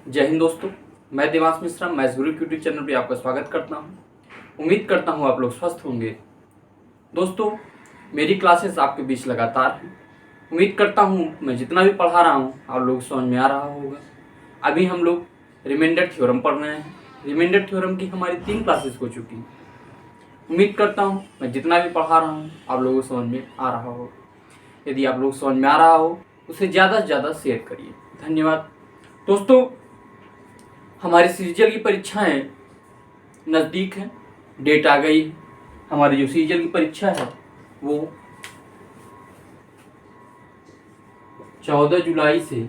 जय हिंद दोस्तों, मैं देवांश मिश्रा मैथ्स गुरु यूट्यूब चैनल पे आपका स्वागत करता हूं। उम्मीद करता हूं आप लोग स्वस्थ होंगे। दोस्तों, मेरी क्लासेस आपके बीच लगातार हैं। उम्मीद करता हूं मैं जितना भी पढ़ा रहा हूं आप लोग समझ में आ रहा होगा। अभी हम लोग रिमाइंडर थ्योरम पढ़ रहे हैं। रिमाइंडर थ्योरम की हमारी 3 क्लासेस हो चुकी हैं। उम्मीद करता हूँ मैं जितना भी पढ़ा रहा हूँ आप लोगों को समझ में आ रहा हो। यदि आप लोग समझ में आ रहा हो उसे ज़्यादा से ज़्यादा शेयर करिए। धन्यवाद। दोस्तों, हमारी सीजीएल की परीक्षाएं नज़दीक है, डेट आ गई है। हमारी जो सीजीएल की परीक्षा है वो 14 जुलाई से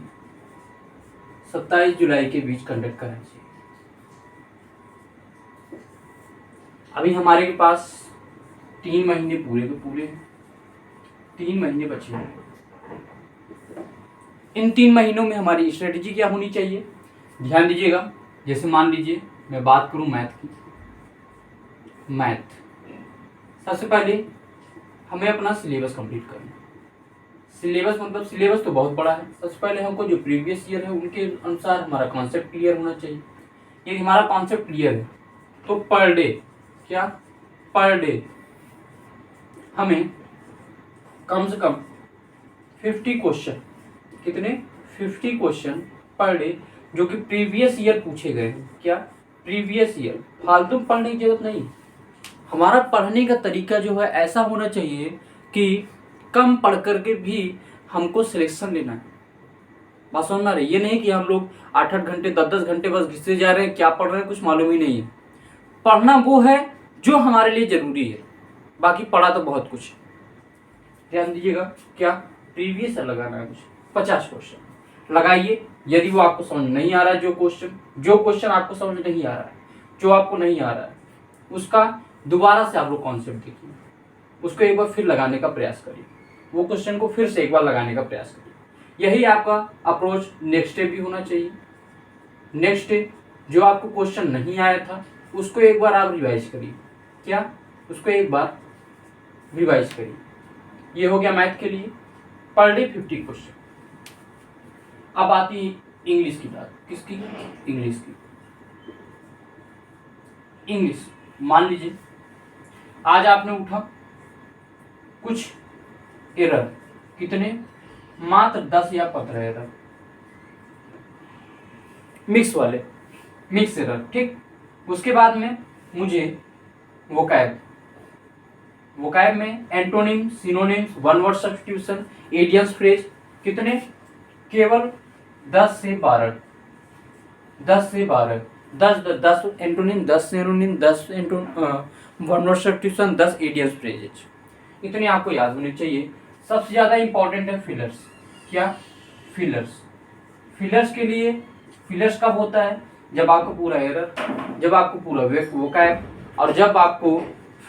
27 जुलाई के बीच कंडक्ट कराई जाएगी। अभी हमारे के पास 3 महीने पूरे के पूरे हैं, 3 महीने बचे हैं। इन 3 महीनों में हमारी स्ट्रेटेजी क्या होनी चाहिए, ध्यान दीजिएगा। जैसे मान लीजिए मैं बात करूं मैथ की। मैथ सबसे पहले हमें अपना सिलेबस कंप्लीट करना है। सिलेबस मतलब सिलेबस तो बहुत बड़ा है। सबसे पहले हमको जो प्रीवियस ईयर है उनके अनुसार हमारा कॉन्सेप्ट क्लियर होना चाहिए। यदि हमारा कॉन्सेप्ट क्लियर है तो पर डे हमें कम से कम 50 क्वेश्चन, कितने 50 क्वेश्चन पर डे जो कि प्रीवियस ईयर पूछे गए हैं। क्या प्रीवियस ईयर, फालतू पढ़ने की जरूरत नहीं। हमारा पढ़ने का तरीका जो है ऐसा होना चाहिए कि कम पढ़ करके भी हमको सिलेक्शन लेना है। बात समझ में आ रही है? ये नहीं कि हम लोग 8-8 घंटे 10-10 घंटे बस घिसते जा रहे हैं, क्या पढ़ रहे हैं कुछ मालूम ही नहीं है। पढ़ना वो है जो हमारे लिए जरूरी है, बाकी पढ़ा तो बहुत कुछ। ध्यान दीजिएगा, क्या प्रीवियस लगाना है, कुछ 50 क्वेश्चन लगाइए। यदि वो आपको समझ नहीं आ रहा है, जो क्वेश्चन आपको समझ नहीं आ रहा है, जो आपको नहीं आ रहा है, उसका दोबारा से आप लोग कॉन्सेप्ट देखिए, उसको एक बार फिर लगाने का प्रयास करिए। वो क्वेश्चन को फिर से एक बार लगाने का प्रयास करिए। यही आपका अप्रोच नेक्स्ट डे भी होना चाहिए। नेक्स्ट डे जो आपको क्वेश्चन नहीं आया था उसको एक बार आप रिवाइज करिए। क्या, उसको एक बार रिवाइज करिए। ये हो गया मैथ के लिए पर डे 50 क्वेश्चन। अब आती इंग्लिश की बात। किसकी? इंग्लिश की। इंग्लिश मान लीजिए आज आपने उठा, कुछ एरर, कितने, मात्र 10 या 15 एरर, मिक्स एरर, ठीक। उसके बाद में मुझे वोकैब में antonym, synonyms, one word substitution, idioms, phrase, कितने, केवल 10 से 12 10 antonym, 10 synonym, 10 one word substitution, 10 idioms, phrases, इतने आपको याद होने चाहिए। सबसे ज्यादा इंपॉर्टेंट है फिलर्स। क्या? फिलर्स के लिए फिलर्स कब होता है? जब आपको पूरा एरर, जब आपको पूरा वोकैब और जब आपको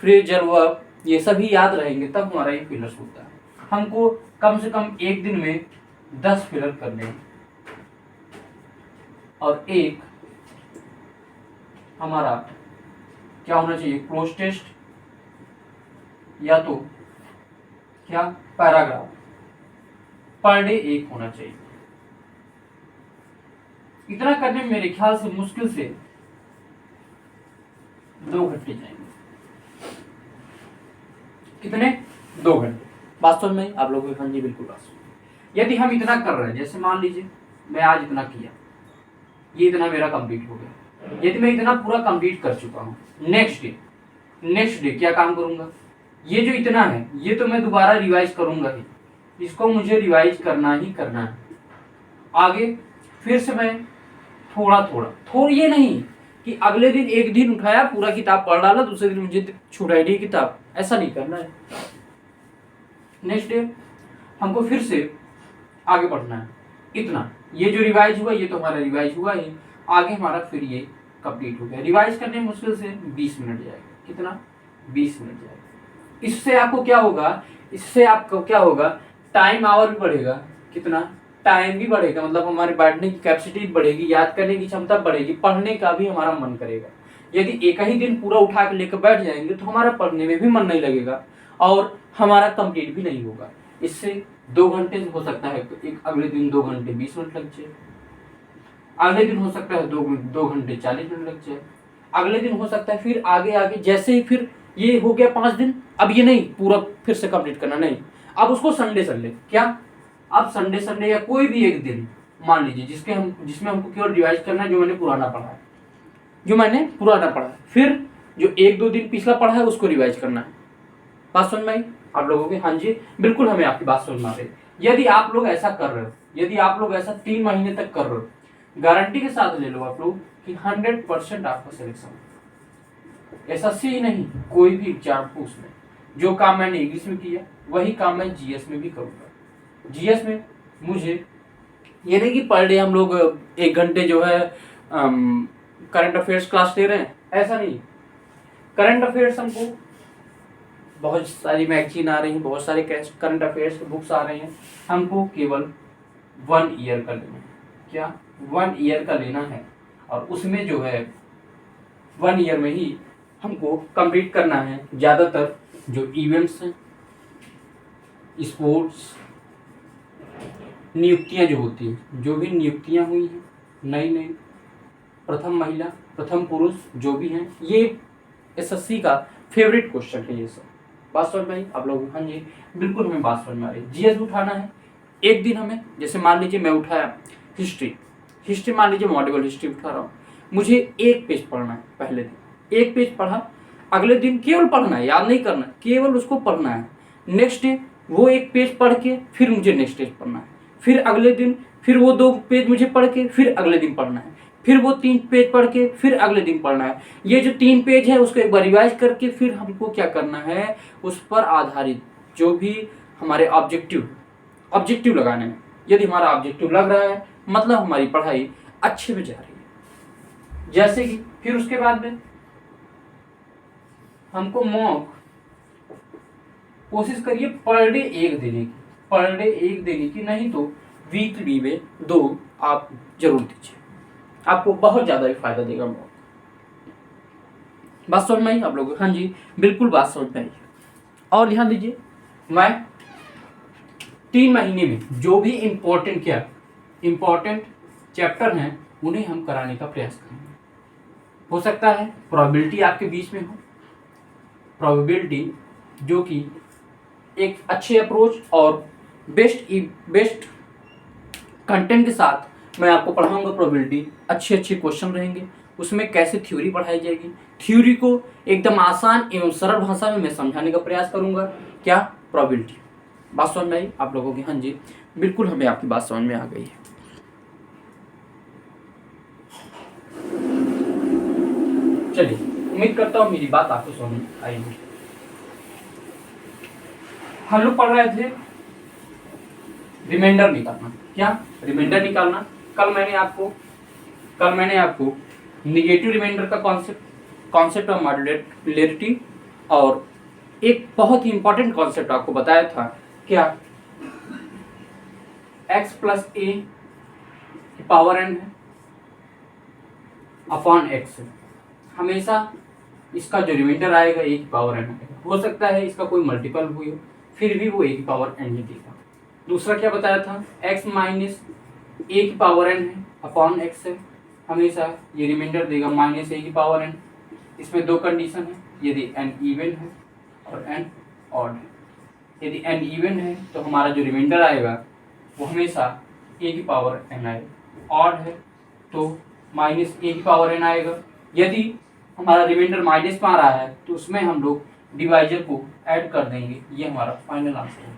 फ्रेजल वर्ब ये सभी याद रहेंगे तब हमारा ये फिलर्स होता है। हमको कम से कम एक दिन में 10 फिलर करने हैं और एक हमारा क्या होना चाहिए, क्लोज टेस्ट या तो क्या पैराग्राफ पर डे एक होना चाहिए। इतना करने में मेरे ख्याल से मुश्किल से 2 घंटे जाएंगे। कितने? 2 घंटे। वास्तव में आप लोगों को हाँ जी बिल्कुल वास्तव। यदि हम इतना कर रहे हैं, जैसे मान लीजिए मैं आज इतना किया, ये इतना मेरा कंप्लीट हो गया। यदि मैं इतना पूरा कंप्लीट कर चुका हूँ, नेक्स्ट डे क्या काम करूंगा? ये जो इतना है ये तो मैं दोबारा रिवाइज करूंगा ही, इसको मुझे रिवाइज करना ही करना है। आगे फिर से मैं थोड़ा ये नहीं कि अगले दिन एक दिन उठाया पूरा किताब पढ़ डाला, दूसरे दिन मुझे छुड़ाई दी किताब, ऐसा नहीं करना है। नेक्स्ट डे हमको फिर से आगे बढ़ना है। इतना ये जो रिवाइज हुआ ये तो हमारा रिवाइज हुआ ही, आगे हमारा फिर ये कंप्लीट हो गया। रिवाइज करने में मुश्किल से 20 मिनट जाएगा। कितना? 20 मिनट जाएगा। इससे आपको क्या होगा, टाइम आवर भी बढ़ेगा। कितना? टाइम भी बढ़ेगा, मतलब हमारे बैठने की कैपेसिटी बढ़ेगी, याद करने की क्षमता बढ़ेगी, पढ़ने का भी हमारा मन करेगा। यदि एक ही दिन पूरा उठा के लेकर बैठ जाएंगे तो हमारा पढ़ने में भी मन नहीं लगेगा और हमारा कंप्लीट भी नहीं होगा। इससे 2 घंटे हो सकता है, एक अगले दिन 2 घंटे 20 मिनट लग जाए। अगले दिन हो सकता है 2 घंटे 40 मिनट लग जाए, अगले दिन हो सकता है फिर आगे आगे जैसे ही फिर ये हो गया 5 दिन, अब ये नहीं पूरा फिर से कंप्लीट करना, नहीं, अब उसको संडे संडे क्या, अब संडे संडे या कोई भी एक दिन मान लीजिए जिसमें हमको केवल रिवाइज करना है जो मैंने पुराना पढ़ा है, फिर जो 1-2 दिन पिछला पढ़ा है उसको रिवाइज करना है। बात समझ में आई आप लोगों की? हाँ जी बिल्कुल, हमें आपकी बात समझ में आ रही है। यदि आप लोग ऐसा कर रहे हो, यदि आप लोग ऐसा 3 महीने तक कर रहे हो, गारंटी के साथ ले लो आप लोग कि 100% आपका सिलेक्शन। एसएससी ही नहीं, कोई भी एग्जाम हो उसमें जो काम मैंने इंग्लिश में किया वही काम मैं जीएस में भी करूँगा। जीएस में मुझे ये नहीं कि पर डे हम लोग 1 घंटे जो है करंट अफेयर्स क्लास ले रहे हैं, ऐसा नहीं। करंट अफेयर्स हमको बहुत सारी मैगजीन आ रही हैं, बहुत सारे करंट अफेयर्स की बुक्स आ रही हैं, हमको केवल 1 ईयर का लेना है। क्या 1 ईयर का लेना है, और उसमें जो है 1 ईयर में ही हमको कंप्लीट करना है ज़्यादातर जो इवेंट्स हैं, स्पोर्ट्स, नियुक्तियां जो होती हैं, जो भी नियुक्तियां हुई हैं नई नई, प्रथम महिला प्रथम पुरुष जो भी हैं, ये एसएससी का फेवरेट क्वेश्चन है ये सब। बात समझ में आई आप लोगों को? हाँ जी बिल्कुल, हमें बात समझ में आ रही है। जीएस उठाना है एक दिन हमें, जैसे मान लीजिए मैं उठाया हिस्ट्री मान लीजिए मॉडर्न हिस्ट्री उठा रहा हूँ, मुझे 1 पेज पढ़ना है। पहले दिन 1 पेज पढ़ा, अगले दिन केवल पढ़ना है, याद नहीं करना, केवल उसको पढ़ना है। नेक्स्ट डे वो 1 पेज पढ़ के फिर मुझे नेक्स्ट पेज पढ़ना है, फिर अगले दिन फिर वो 2 पेज मुझे पढ़ के फिर अगले दिन पढ़ना है, फिर वो 3 पेज पढ़ के फिर अगले दिन पढ़ना है। ये जो 3 पेज है उसको एक बार रिवाइज करके फिर हमको क्या करना है, उस पर आधारित जो भी हमारे ऑब्जेक्टिव लगाने हैं। यदि हमारा ऑब्जेक्टिव लग रहा है मतलब हमारी पढ़ाई अच्छे में जा रही है। जैसे कि फिर उसके बाद में हमको मॉक कोशिश करिए पर डे 1 देने की, नहीं तो वीकली में 2 आप जरूर दीजिए, आपको बहुत ज़्यादा ही फायदा देगा मॉक। बात समझ में आई आप लोगों को? हाँ जी बिल्कुल बात समझ में आई। और ध्यान दीजिए, मैं 3 महीने में जो भी इम्पोर्टेंट चैप्टर हैं उन्हें हम कराने का प्रयास करेंगे। हो सकता है प्रोबेबिलिटी आपके बीच में हो, प्रोबेबिलिटी जो कि एक अच्छे अप्रोच और बेस्ट कंटेंट के साथ मैं आपको पढ़ाऊंगा। प्रोबेबिलिटी अच्छे क्वेश्चन रहेंगे, उसमें कैसे थ्योरी पढ़ाई जाएगी, थ्योरी को एकदम आसान एवं सरल भाषा में मैं समझाने का प्रयास करूंगा। क्या प्रोबेबिलिटी, बात समझ में आई आप लोगों की? हाँ जी बिल्कुल, हमें आपकी बात समझ में आ गई है। चलिए उम्मीद करता हूँ मेरी बात आपको समझ में आई होगी। हम लोग पढ़ रहे थे रिमाइंडर निकालना। क्या रिमाइंडर निकालना? कल मैंने आपको निगेटिव रिमाइंडर का कॉन्सेप्ट ऑफ मॉड्यूलरिटी और एक बहुत ही इंपॉर्टेंट कॉन्सेप्ट आपको बताया था। क्या x प्लस a की पावर n है अपॉन x है, हमेशा इसका जो रिमाइंडर आएगा a की पावर n आएगा। हो सकता है इसका कोई मल्टीपल हुई हो, फिर भी वो a की पावर n ही देगा। दूसरा क्या बताया था, x माइनस a की पावर n है अपॉन x है, हमेशा ये रिमाइंडर देगा माइनस a की पावर n। इसमें 2 कंडीशन है, यदि n इवन है और n ऑड है। यदि n इवन है तो हमारा जो रिमाइंडर आएगा वो हमेशा a की पावर n आएगा, ऑड है तो माइनस a की पावर n आएगा। यदि हमारा रिमाइंडर माइनस में आ रहा है तो उसमें हम लोग डिवाइजर को ऐड कर देंगे, ये हमारा फाइनल आंसर है।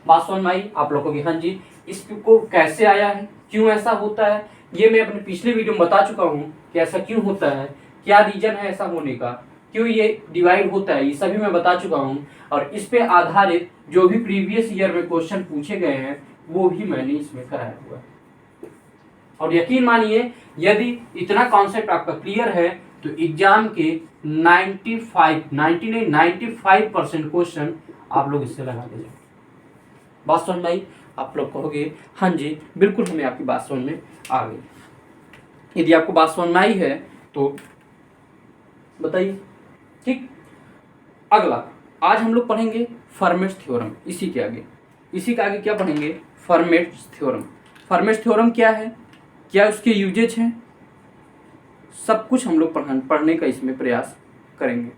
बात समझ में आई आप लोगों की? हाँ जी। इसको कैसे आया है, क्यों ऐसा होता है, ये मैं अपने पिछले वीडियो में बता चुका हूँ कि ऐसा क्यों होता है, क्या रीजन है ऐसा होने का, क्यों ये डिवाइड होता है, ये सभी मैं बता चुका हूँ। और इस पे आधारित जो भी प्रीवियस ईयर में क्वेश्चन पूछे गए हैं वो भी मैंने इसमें कराया हुआ है। और यकीन मानिए यदि इतना कॉन्सेप्ट आपका क्लियर है तो एग्जाम के 95% क्वेश्चन आप लोग इससे लगा दीजिए। बात समझ में आई? आप लोग कहोगे हाँ जी बिल्कुल, हमें आपकी बात समझ में आ गई। यदि आपको बात समझ में आई है तो बताइए। ठीक, अगला आज हम लोग पढ़ेंगे फर्मेट्स थ्योरम। इसी के आगे क्या पढ़ेंगे, फर्मेट्स थ्योरम। फर्मेट्स थ्योरम क्या है, क्या उसके यूजेज हैं, सब कुछ हम लोग पढ़ने का इसमें प्रयास करेंगे।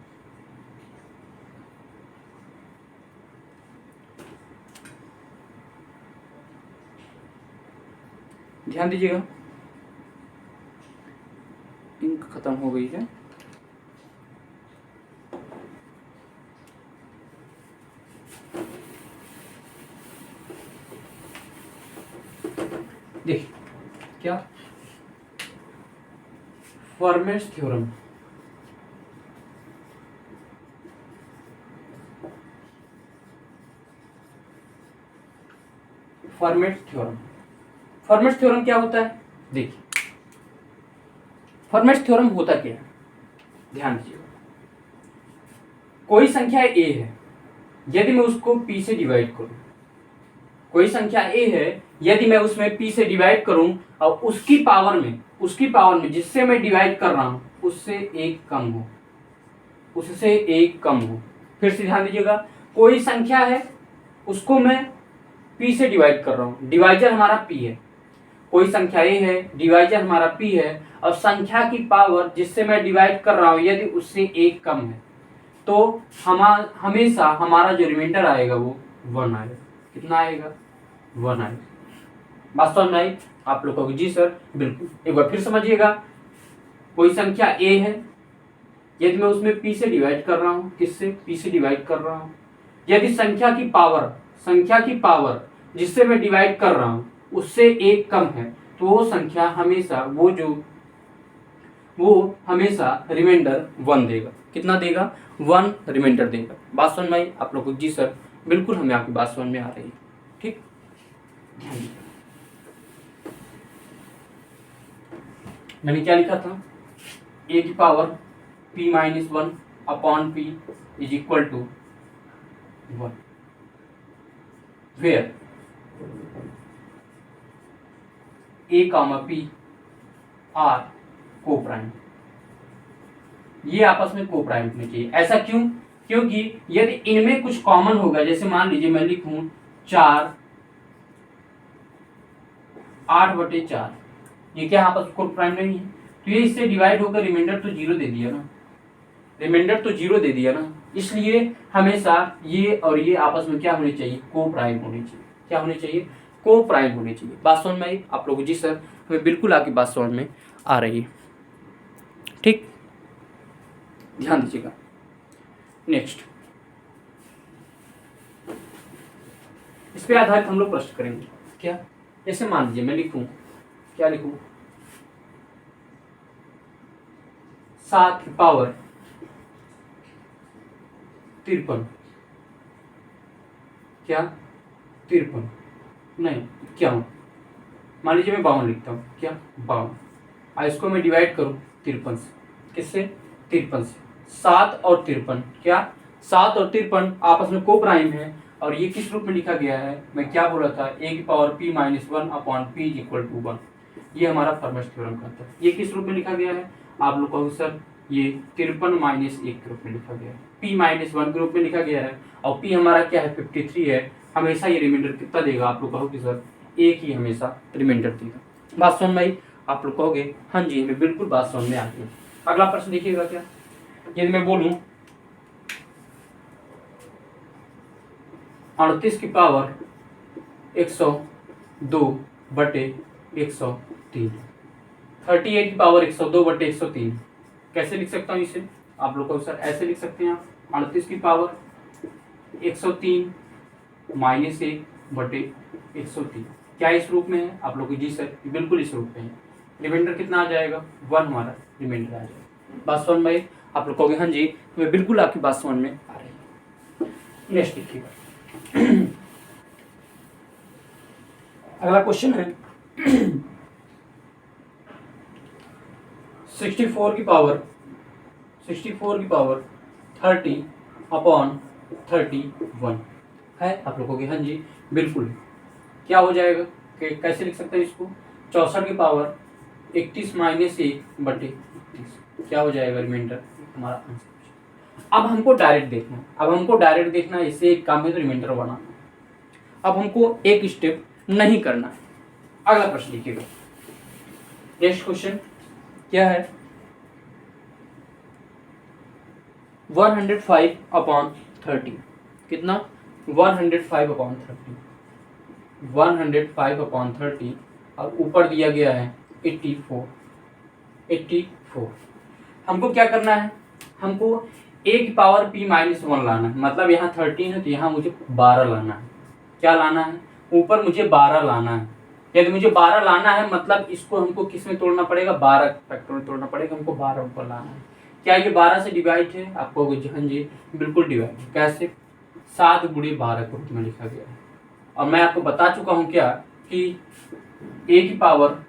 ध्यान दीजिएगा, इंक खत्म हो गई है। देखिए क्या, formats theorem, formats theorem, formats theorem क्या होता है? देखिए फर्मेट्स थ्योरम होता क्या है, ध्यान दीजिएगा। कोई संख्या ए है, यदि मैं उसको p से डिवाइड करूं, कोई संख्या ए है यदि मैं उसमें p से डिवाइड करूं और उसकी पावर में जिससे मैं डिवाइड कर रहा हूं उससे एक कम हो, उससे एक कम हो। फिर से ध्यान दीजिएगा, कोई संख्या है उसको मैं p से डिवाइड कर रहा हूं, डिवाइजर हमारा p है। कोई संख्या ए है, डिवाइजर हमारा p है, और संख्या की पावर जिससे मैं डिवाइड कर रहा हूं यदि उससे एक कम है, तो हमेशा हमारा जो रिमाइंडर आएगा वो 1 आएगा। कितना आएगा? 1 आएगा। बात समझ में आई आप लोगों को? जी सर बिल्कुल। एक बार फिर समझिएगा, कोई संख्या ए है, यदि मैं उसमें p से डिवाइड कर रहा हूँ, किससे? p से डिवाइड कर रहा हूँ, यदि संख्या की पावर जिससे मैं डिवाइड कर रहा हूँ उससे एक कम है, तो वो संख्या हमेशा वो हमेशा रिमाइंडर 1 देगा। कितना देगा? 1 रिमाइंडर देगा। बात समझ में आई आप लोगों को? जी सर बिल्कुल, हमें आपकी बात समझ में आ रही है। ठीक, ध्यान दीजिए, मैंने क्या लिखा था? a की power p minus 1 upon p is equal to 1, where a comma p are coprime, ये आपस में को प्राइम होने चाहिए। ऐसा क्यों? क्योंकि यदि इनमें कुछ कॉमन होगा, जैसे मान लीजिए मैं लिखूं 4 8/4, ये क्या आपस में को प्राइम नहीं है? तो ये इससे डिवाइड होकर रिमाइंडर तो 0 दे दिया ना, इसलिए हमेशा ये और ये आपस में क्या होने चाहिए? को प्राइम होने चाहिए। क्या होने चाहिए? को प्राइम होने चाहिए। बात समझ में आई आप लोगों? जी सर हमें बिल्कुल आपकी बात समझ में आ रही है। ठीक, ध्यान दीजिएगा। नेक्स्ट, इस पे आधारित हम लोग प्रश्न करेंगे। क्या? जैसे मान लीजिए मैं लिखूं, क्या लिखूं? 7 की पावर 53, क्या 53 नहीं 51, मान लीजिए मैं 52 लिखता हूँ। क्या 52, इसको मैं डिवाइड करूँ 53 से, किससे? 53 से। 7 और 53, क्या 7 और 53 आपस में को प्राइम है, और ये किस रूप में लिखा गया है? मैं क्या बोला था? a की power p minus 1 upon p is equal to 1। ये हमारा फर्मेट्स थ्योरम कहता है। ये किस रूप में लिखा गया है? आप लोग कहो सर ये 53 माइनस 1 के रूप में लिखा गया है, p माइनस 1 के रूप में लिखा गया है, और p हमारा क्या है? 53 है। हमेशा ये रिमाइंडर कितना देगा? आप लोग कहो कि सर एक ही हमेशा रिमाइंडर देगा। बात समझ में आई? आप लोग कहोगे हाँ जी हमें बिल्कुल बात समझ में आती है। अगला प्रश्न देखिएगा, क्या यदि मैं बोलूं 38 की पावर 102/103, 38 की पावर 102/103, कैसे लिख सकता हूँ इसे? आप लोग को सर ऐसे लिख सकते हैं आप, 38 की पावर 103 माइनस 1/103, क्या इस रूप में है? आप लोग जी सर बिल्कुल इस रूप में है। रिमाइंडर कितना आ जाएगा? 1 हमारा रिमाइंडर आ जाएगा। बात समझ में? आप लोग कहोगे हाँ जी हमें बिल्कुल आपकी बात समझ में आ रही है। नेक्स्ट देखिएगा, अगला क्वेश्चन है 64 की पावर 30/31 है। आप लोगों की हाँ जी बिल्कुल, क्या हो जाएगा? कैसे लिख सकते हैं इसको? 64 की पावर 31 माइनस 1/31, क्या हो जाएगा रिमाइंडर? हमारा आंसर। अब हमको डायरेक्ट देखना है, इससे एक काम है तो रिमाइंडर बनाना। अब हमको एक स्टेप नहीं करना है। अगला प्रश्न देखिएगा, नेक्स्ट क्वेश्चन क्या है, 105/30 कितना, 105/30, 105/30 और ऊपर दिया गया है 84। हमको क्या करना है, हमको a की पावर p -1 लाना है, मतलब यहाँ 13 है तो यहाँ मुझे 12 लाना है। क्या लाना है, ऊपर मुझे 12 लाना है। यदि मुझे 12 लाना है मतलब इसको हमको किस में तोड़ना पड़ेगा, 12 फैक्टर में तोड़ना पड़ेगा, हमको 12 ऊपर लाना है। क्या ये 12 से डिवाइड है, आपको हाँ जी बिल्कुल डिवाइड है। कैसे, 7 × 12 के रूप में लिखा गया है। और मैं आपको बता चुका हूँ क्या कि a की पावर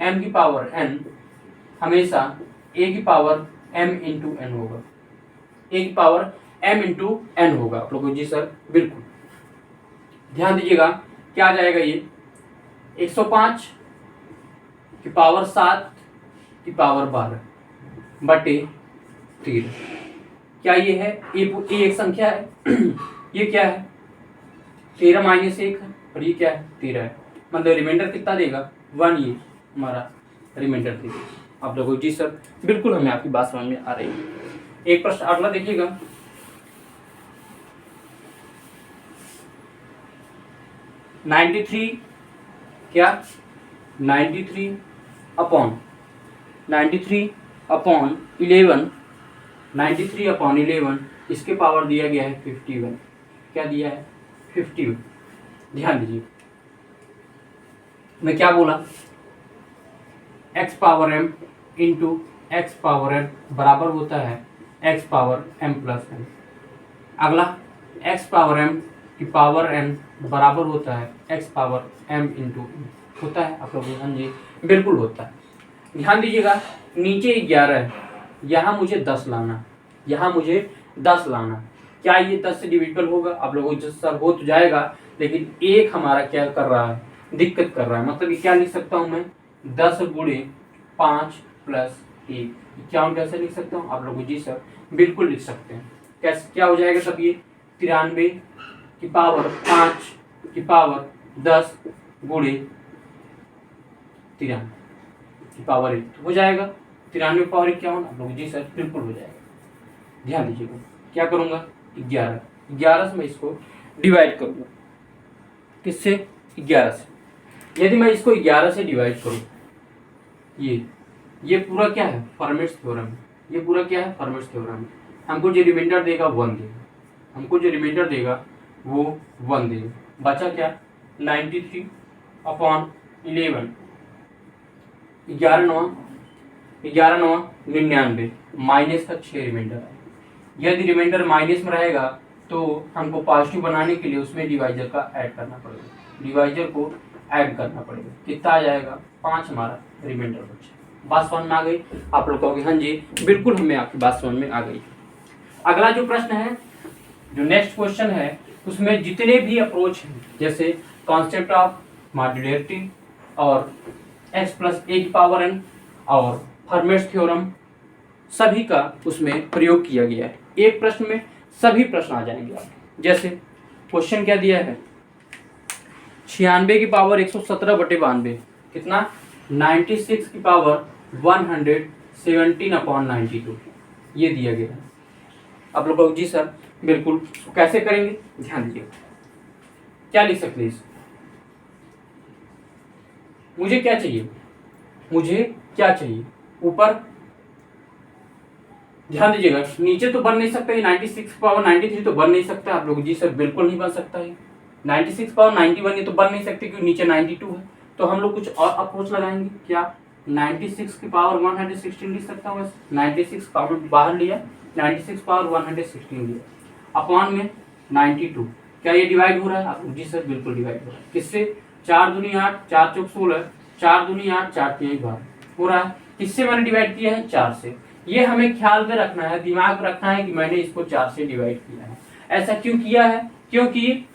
m की पावर n हमेशा a की पावर m × n होगा, a की पावर m × n होगा। आप लोगों जी सर बिल्कुल ध्यान दीजिएगा, क्या आ जाएगा ये 105 की पावर 7 की पावर 12 बटे 13। क्या ये है, ये एक संख्या है ये क्या है 13 - 1 है और ये क्या है 13 है, मतलब रिमाइंडर कितना देगा 1, ये हमारा रिमाइंडर देगा। आप लोगों जी सर बिल्कुल हमें आपकी बात समझ में आ रही है। एक प्रश्न अगला देखिएगा, 93 क्या 93/11 93/11 इसके पावर दिया गया है 51। क्या दिया है 51। ध्यान दीजिए मैं क्या बोला, x power m into x power m बराबर होता है x power m plus n। अगला x पावर m की पावर n बराबर होता है x पावर m इंटू होता है। आप लोग हाँ जी बिल्कुल होता है। ध्यान दीजिएगा नीचे 11 है, यहाँ मुझे 10 लाना, यहाँ मुझे 10 लाना। क्या ये 10 से डिविजिबल होगा, आप लोगों को सर हो तो जाएगा, लेकिन एक हमारा क्या कर रहा है, दिक्कत कर रहा है। मतलब ये क्या लिख सकता हूँ मैं 10 × 5 + 1 क्या कैसे लिख सकता हूँ, आप लोगों जी सर बिल्कुल लिख सकते हैं। कैसे क्या हो जाएगा तब ये 93 की पावर 5 की पावर 10 × 93 की पावर 1 हो जाएगा। 93 की पावर 1 क्या होगा, आप लोग जी सर बिल्कुल हो जाएगा। ध्यान दीजिएगा क्या करूँगा 11 से मैं इसको डिवाइड करूँगा, किससे 11 से। यदि मैं इसको 11 से डिवाइड करूँ, ये पूरा क्या है फर्मेट्स थ्योरम है, ये पूरा क्या है फर्मेट्स थ्योरम है। हमको जो रिमाइंडर देगा 1 देगा, हमको जो रिमाइंडर देगा वो 1 देगा। बचा क्या 93/11 11 × 9 99 माइनस का 6 रिमाइंडर है। यदि रिमाइंडर माइनस में रहेगा तो हमको पॉजिटिव बनाने के लिए उसमें डिवाइजर का ऐड करना पड़ेगा, डिवाइजर को ऐड करना पड़ेगा। कितना आ जाएगा 5 हमारा रिमाइंडर बचा। बात समझ में आ गई, आप लोग कहोगे हाँ जी बिल्कुल हमें आपकी बात समझ में आ गई। अगला जो प्रश्न है, जो नेक्स्ट क्वेश्चन है, उसमें जितने भी अप्रोच हैं जैसे कॉन्सेप्ट ऑफ मॉड्यूलरिटी और x + a की पावर n और फर्मेट्स थ्योरम सभी का उसमें प्रयोग किया गया है। एक प्रश्न में सभी प्रश्न आ जाएंगे आपके। जैसे क्वेश्चन क्या दिया है 96 की पावर 117/92 कितना 96 की पावर 117/92 ये दिया गया है। आप लोग जी सर बिल्कुल कैसे करेंगे ध्यान दीजिए, क्या लिख सकते हैं मुझे क्या चाहिए, मुझे क्या चाहिए ऊपर ध्यान दीजिएगा, नीचे तो बन नहीं सकता है 96/93 तो बन नहीं सकता। आप लोग जी सर बिल्कुल नहीं बन सकता है 96/91 ये तो बन नहीं सकते क्योंकि नीचे 92 है। तो हम लोग कुछ और अप्रोच लगाएंगे। क्या 96 की पावर 116 लिख सकता हूँ, 96 पावर बाहर लिया 96 पावर 116 लिया अपॉन में 92। क्या ये डिवाइड हो रहा है, आप जी सर बिल्कुल डिवाइड हो रहा है। किससे 4 दूनी 8 4 चौक 16 4 दूनी 8 4 3 12 हो रहा है। किससे मैंने डिवाइड किया है 4 से। ये हमें ख्याल में रखना है, दिमाग में रखना है कि मैंने इसको 4 से डिवाइड किया है। ऐसा क्यों किया है, क्योंकि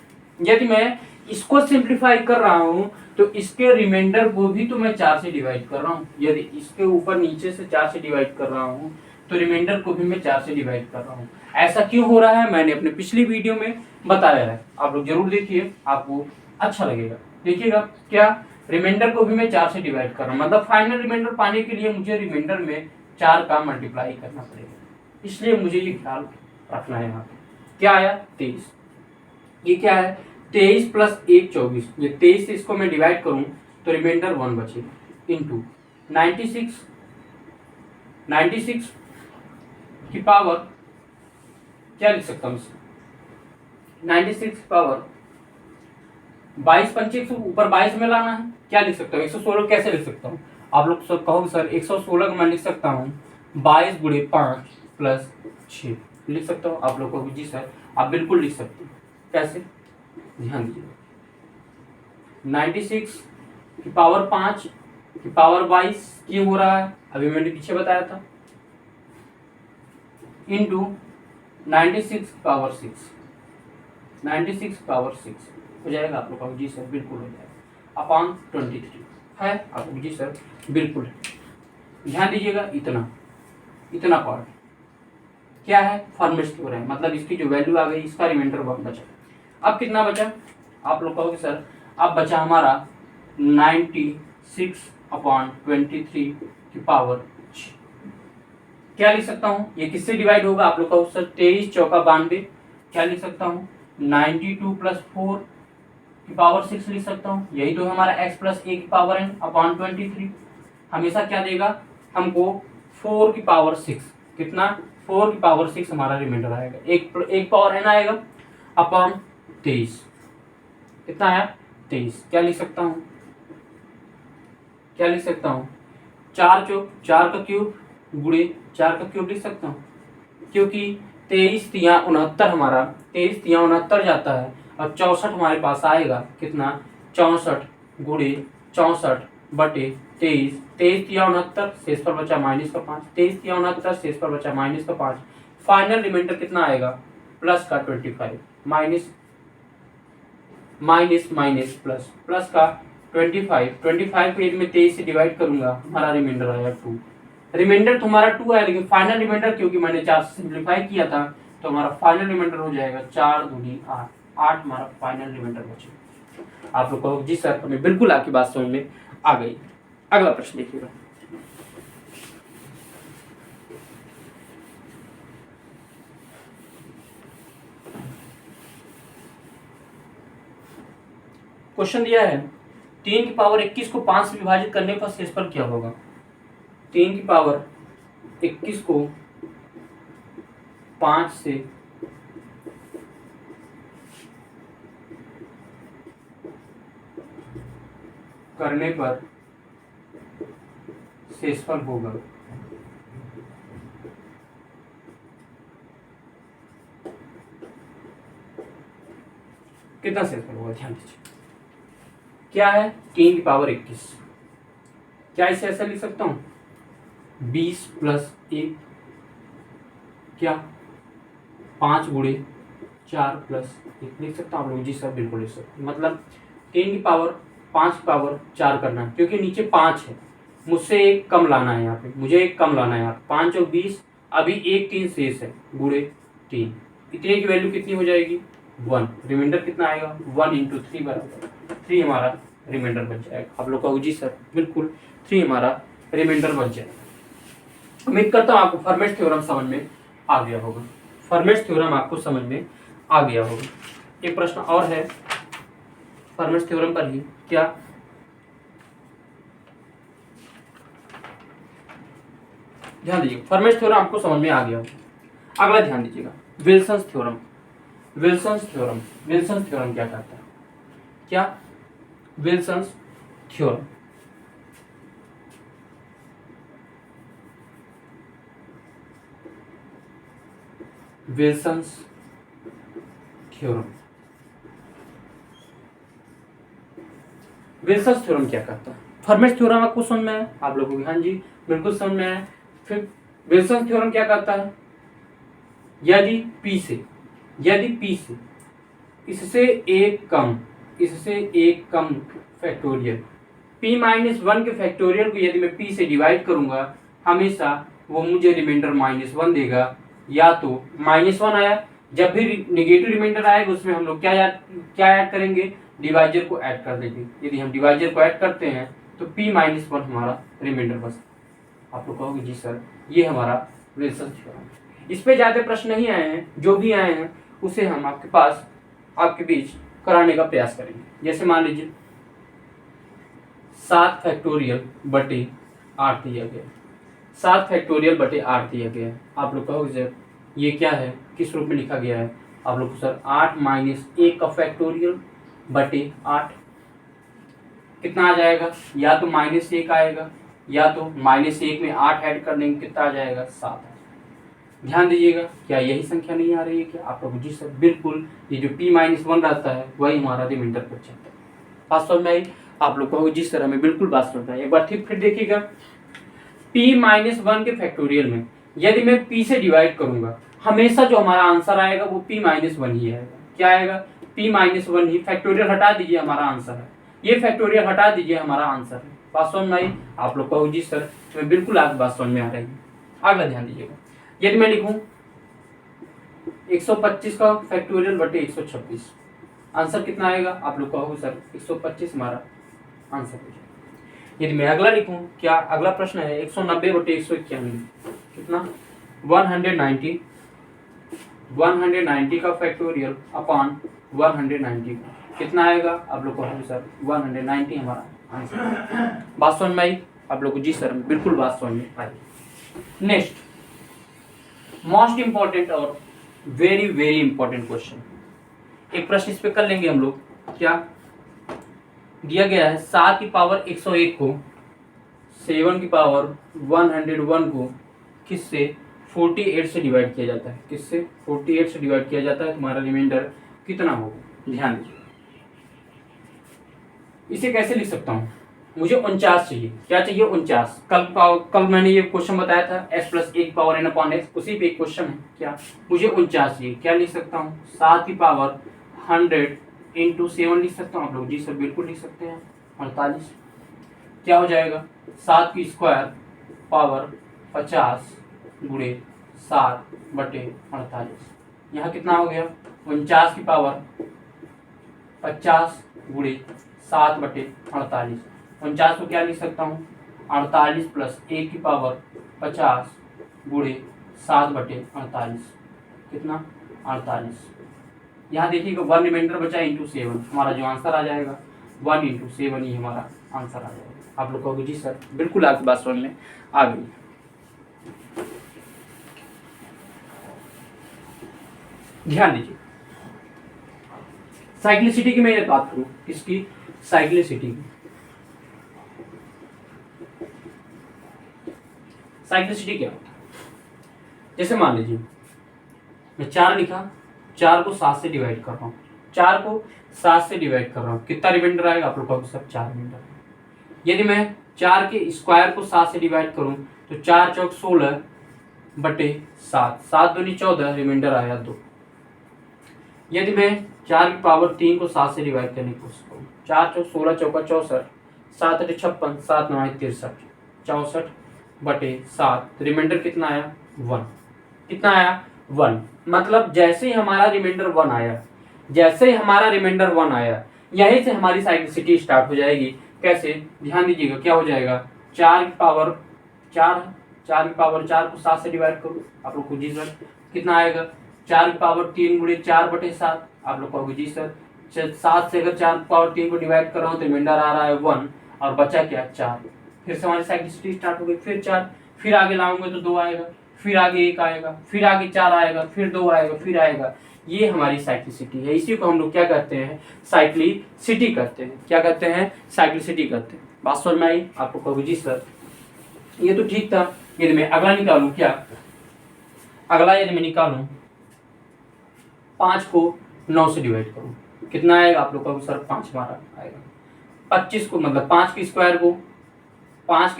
यदि मैं इसको सिंप्लीफाई कर रहा हूँ तो इसके रिमाइंडर को भी तो मैं 4 से डिवाइड कर रहा हूँ। यदि इसके ऊपर नीचे से 4 से डिवाइड कर रहा हूँ तो रिमाइंडर को भी मैं 4 से डिवाइड कर रहा हूँ। ऐसा क्यों हो रहा है मैंने अपने पिछली वीडियो में बताया है, आप लोग जरूर देखिए, आपको अच्छा लगेगा। देखिएगा क्या रिमाइंडर को भी मैं 4 से डिवाइड कर रहा हूँ, मतलब फाइनल रिमाइंडर पाने के लिए मुझे रिमाइंडर में 4 का मल्टीप्लाई करना पड़ेगा, इसलिए मुझे ये ख्याल रखना है। यहाँ पे क्या आया 23, ये क्या है 23 प्लस 1 24, ये 23 से इसको मैं डिवाइड करूं तो रिमाइंडर 1 बचे, इंटू 96 की पावर क्या लिख सकता हूँ, 96 की पावर 22 पंचे ऊपर 22 में लाना है, क्या लिख सकता हूँ 116 कैसे लिख सकता हूँ, आप लोग सब कहोगे सर 116 को मैं लिख सकता हूँ 22 गुणे 5 प्लस 6 लिख सकता हूँ, आप लोग कहोगे जी सर आप बिल्कुल लिख सकते हो, कैसे ध्यान दीजिए, 96 की पावर 5 की पावर 22 क्यों हो रहा है, अभी मैंने पीछे बताया था, इंटू 96 पावर 6, 96 पावर 6 हो जाएगा, आप लोग कहोगे जी सर बिल्कुल हो जाएगा, अपॉन 23 है, आप लोग जी सर बिल्कुल है। ध्यान दीजिएगा इतना पार्ट क्या है फॉर्मेट हो रहा है, मतलब इसकी जो वैल्यू आ गई इसका रिमाइंडर 1 बचा। अब कितना बचा, आप लोग कहोगे सर अब बचा हमारा 96 अपॉन 23 की पावर 6, क्या लिख सकता हूँ, ये किससे डिवाइड होगा, आप लोग कहोगे सर 23 चौका 92, क्या लिख सकता हूँ 92 प्लस 4 की पावर 6 लिख सकता हूँ, यही तो हमारा x प्लस a की पावर n अपॉन 23, हमेशा क्या देगा हमको 4 की पावर 6, कितना 4 की पावर 6 हमारा रिमाइंडर आएगा, एक पावर n आएगा अपॉन 23, कितना आया 23, क्या लिख सकता हूँ 4 का क्यूब गुणे 4 का क्यूब लिख सकता हूँ, क्योंकि 23 तिया 69 हमारा 23 तिया 69 जाता है और 64 हमारे पास आएगा, कितना 64 गुणे 64 बटे 23, 23 तिया 69 शेष पर बचा माइनस का 5, 23 तिया 69 शेष पर बचा माइनस का 5, फाइनल रिमाइंडर कितना आएगा प्लस का 25, माइनस प्लस का 25 को यदि मैं 23 से डिवाइड करूंगा हमारा रिमाइंडर आएगा 2, रिमाइंडर तो हमारा 2 है, लेकिन फाइनल रिमाइंडर क्योंकि मैंने 4 से सिंप्लीफाई किया था तो हमारा फाइनल रिमाइंडर हो जाएगा 4 दूनी 8, 8 हमारा फाइनल रिमाइंडर बचेगा। आप लोग कहो जी सर हमें बिल्कुल आपकी बात समझ में आ गई। अगला प्रश्न देखिएगा, क्वेश्चन दिया है 3 की पावर 21 को 5 से विभाजित करने पर शेषफल क्या होगा, 3 की पावर 21 को 5 से करने पर शेषफल होगा, कितना शेषफल होगा, ध्यान दीजिए क्या है 3 की पावर 21, क्या इसे ऐसा लिख सकता हूं 20 प्लस 1 क्या 5 गुणे 4 प्लस 1 लिख सकता हूँ आप लोग जी सर बिल्कुल लिख सकते, मतलब 3 की पावर 5 की पावर 4 करना है, क्योंकि नीचे 5 है मुझसे एक कम लाना है, यहाँ पे मुझे एक कम लाना है, यहाँ 5 और 20 अभी 1 3 शेष है गुणे 3, इतने की वैल्यू कितनी हो जाएगी 1, रिमाइंडर कितना आएगा 1 इंटू 3 बराबर 3 हमारा रिमाइंडर बच जाएगा। आप लोग कहोगे जी सर बिल्कुल 3 हमारा रिमाइंडर बच जाएगा। उम्मीद करता हूँ आपको फॉर्मेट थ्योरम समझ में आ गया होगा, फॉर्मेट थ्योरम आपको समझ में आ गया होगा। एक प्रश्न और है फॉर्मेट थ्योरम पर ही, क्या ध्यान दीजिए फॉर्मेट थ्योरम आपको समझ में आ गया होगा। अगला ध्यान दीजिएगा विल्सन्स थ्योरम, विल्सन्स थ्योरम क्या कहता है, क्या Wilson's theorem, Wilson's theorem, Wilson's theorem क्या कहता है, फॉर्मेट थ्योरम आपको समझ में है, आप लोगों को हाँ जी बिल्कुल समझ में है। फिर विल्सन्स थ्योरम क्या कहता है, यदि P से इससे एक कम फैक्टोरियल P माइनस 1 के फैक्टोरियल को यदि मैं P से डिवाइड करूंगा हमेशा वो मुझे रिमाइंडर -1 देगा, या तो -1 आया, जब भी निगेटिव रिमाइंडर आएगा उसमें हम लोग क्या ऐड करेंगे डिवाइजर को ऐड कर देंगे। यदि हम डिवाइजर को ऐड करते हैं तो p-1 हमारा रिमाइंडर बस। आप लोग कहोगे जी सर ये हमारा विल्सन थ्योरम। इस पे ज़्यादा प्रश्न नहीं आए हैं, जो भी आए हैं उसे हम आपके पास आपके बीच कराने का प्रयास करेंगे। जैसे मान लीजिए 7 फैक्टोरियल बटे 8 दिया गया, 7 फैक्टोरियल बटे 8 दिया गया है। आप लोग कहोगे सर ये क्या है, किस रूप में लिखा गया है? आप लोग को सर 8 - 1 का फैक्टोरियल बटे 8 कितना आ जाएगा? या तो -1 आएगा या तो -1 में 8 ऐड कर देंगे, कितना आ जाएगा? 7। ध्यान दीजिएगा, क्या यही संख्या नहीं आ रही है? क्या आप लोग जी सर बिल्कुल, ये जो p-1 रहता है वही हमारा रिमाइंडर क्वेश्चन है। बात समझ में आई? आप लोग कहोगे जी सर हमें बिल्कुल बात समझ में आई। एक बार फिर देखिएगा, p-1 के फैक्टोरियल में यदि मैं p से डिवाइड करूंगा, हमेशा जो हमारा आंसर आएगा वो p-1 ही आएगा। क्या आएगा? p-1 ही। फैक्टोरियल हटा दीजिए, हमारा आंसर है। ये फैक्टोरियल हटा दीजिए, हमारा आंसर है। बात समझ में आई? आप लोग कहोगे जी सर हमें बिल्कुल आपकी बात समझ में आ रही है। अगला ध्यान दीजिएगा, यदि मैं लिखूं 125 का फैक्टोरियल बटे 126, आंसर कितना आएगा? आप लोग कहोगे सर 125 हमारा आंसर हो जाएगा। यदि मैं अगला लिखूं, क्या अगला प्रश्न है 190 बटे 191, कितना? 190 का फैक्टोरियल अपॉन 190 कितना आएगा? आप लोग कहोगे सर 190 हमारा आंसर। बात समझ में आई? आप लोग को जी सर बिल्कुल बात समझ में आई। नेक्स्ट मोस्ट इंपॉर्टेंट और वेरी वेरी इंपॉर्टेंट क्वेश्चन, एक प्रश्न इस पे कर लेंगे हम लोग। क्या दिया गया है? 7 की पावर 101 को 7 की पावर 101 को किससे 48 से डिवाइड किया जाता है? किससे 48 से डिवाइड किया जाता है? तुम्हारा रिमाइंडर कितना होगा? ध्यान दीजिए, इसे कैसे लिख सकता हूँ? मुझे 49 चाहिए। क्या चाहिए? 49। कल मैंने ये क्वेश्चन बताया था s+1/n/x, उसी पे एक क्वेश्चन है। क्या मुझे 49 चाहिए? क्या लिख सकता हूँ? 7 की पावर 100 × 7 लिख सकता हूँ। आप लोग जी सर बिल्कुल लिख सकते हैं, 48। क्या हो जाएगा? 7 की स्क्वायर पावर 50 × 7/48। यहाँ कितना हो गया? 49 की पावर 50 × 7/48। 49 को क्या लिख सकता हूँ? 48 + 1 की पावर 50 × 7/48 कितना? 48। यहाँ देखिएगा 1 रिमाइंडर बचा × 7, हमारा जो आंसर आ जाएगा 1 × 7 ही हमारा आंसर आ जाएगा। आप लोग कहोगे जी सर बिल्कुल आपकी बात समझ में आ गई। ध्यान दीजिए, साइक्लिसिटी की मैं बात करूं, किसकी? साइक्लिसिटी की। साइक्लिसिटी क्या होता है? जैसे मान लीजिए मैं 4 लिखा, 4 को 7 से डिवाइड कर रहा हूँ, 4 को 7 से डिवाइड कर रहा हूँ, कितना रिमाइंडर आएगा? आप लोग कहोगे सर 4 रिमाइंडर। यदि मैं 4 के स्क्वायर को 7 से डिवाइड करूँ तो 4 चौक 16 बटे 7, 7 दूनी 14, रिमाइंडर आया 2। यदि मैं 4 की पावर 3 को 7 से डिवाइड करने की कोशिश करूँ, 4 चौक 16 चौका 64, 7 8 56, 7 9 63, 64 बटे 7, रिमाइंडर कितना आया? 1। कितना आया? 1। मतलब जैसे ही हमारा रिमाइंडर 1 आया, जैसे ही हमारा रिमाइंडर 1 आया, यहीं से हमारी साइक्लिसिटी स्टार्ट हो जाएगी। कैसे? ध्यान दीजिएगा, क्या हो जाएगा? 4 की पावर 4 को 7 से डिवाइड करो, आप लोग को जी सर कितना आएगा? 4 की पावर 3 × 4/7, आप लोग कहोगे जी सर 7 से अगर 4 की पावर 3 को डिवाइड कर रहा हूँ तो रिमाइंडर आ रहा है 1 और बचा क्या? 4। फिर से हमारी साइक्लिसिटी स्टार्ट हो गई। फिर 4, फिर आगे लाऊंगे तो 2 आएगा, फिर आगे 1 आएगा, फिर आगे 4 आएगा, फिर 2 आएगा, फिर आएगा। ये हमारी साइक्लिसिटी है। इसी को हम लोग क्या कहते हैं? साइक्लिसिटी कहते हैं। क्या कहते हैं? साइक्लिसिटी कहते हैं। बात समझ में आई? आपको कहोगे जी सर ये तो ठीक था। यदि मैं अगला निकालूं, क्या अगला यदि मैं निकालूं 5 को 9 से डिवाइड करूं, कितना आएगा? आप लोग कहोगे सर 5 हमारा आएगा। 25 को मतलब 5 के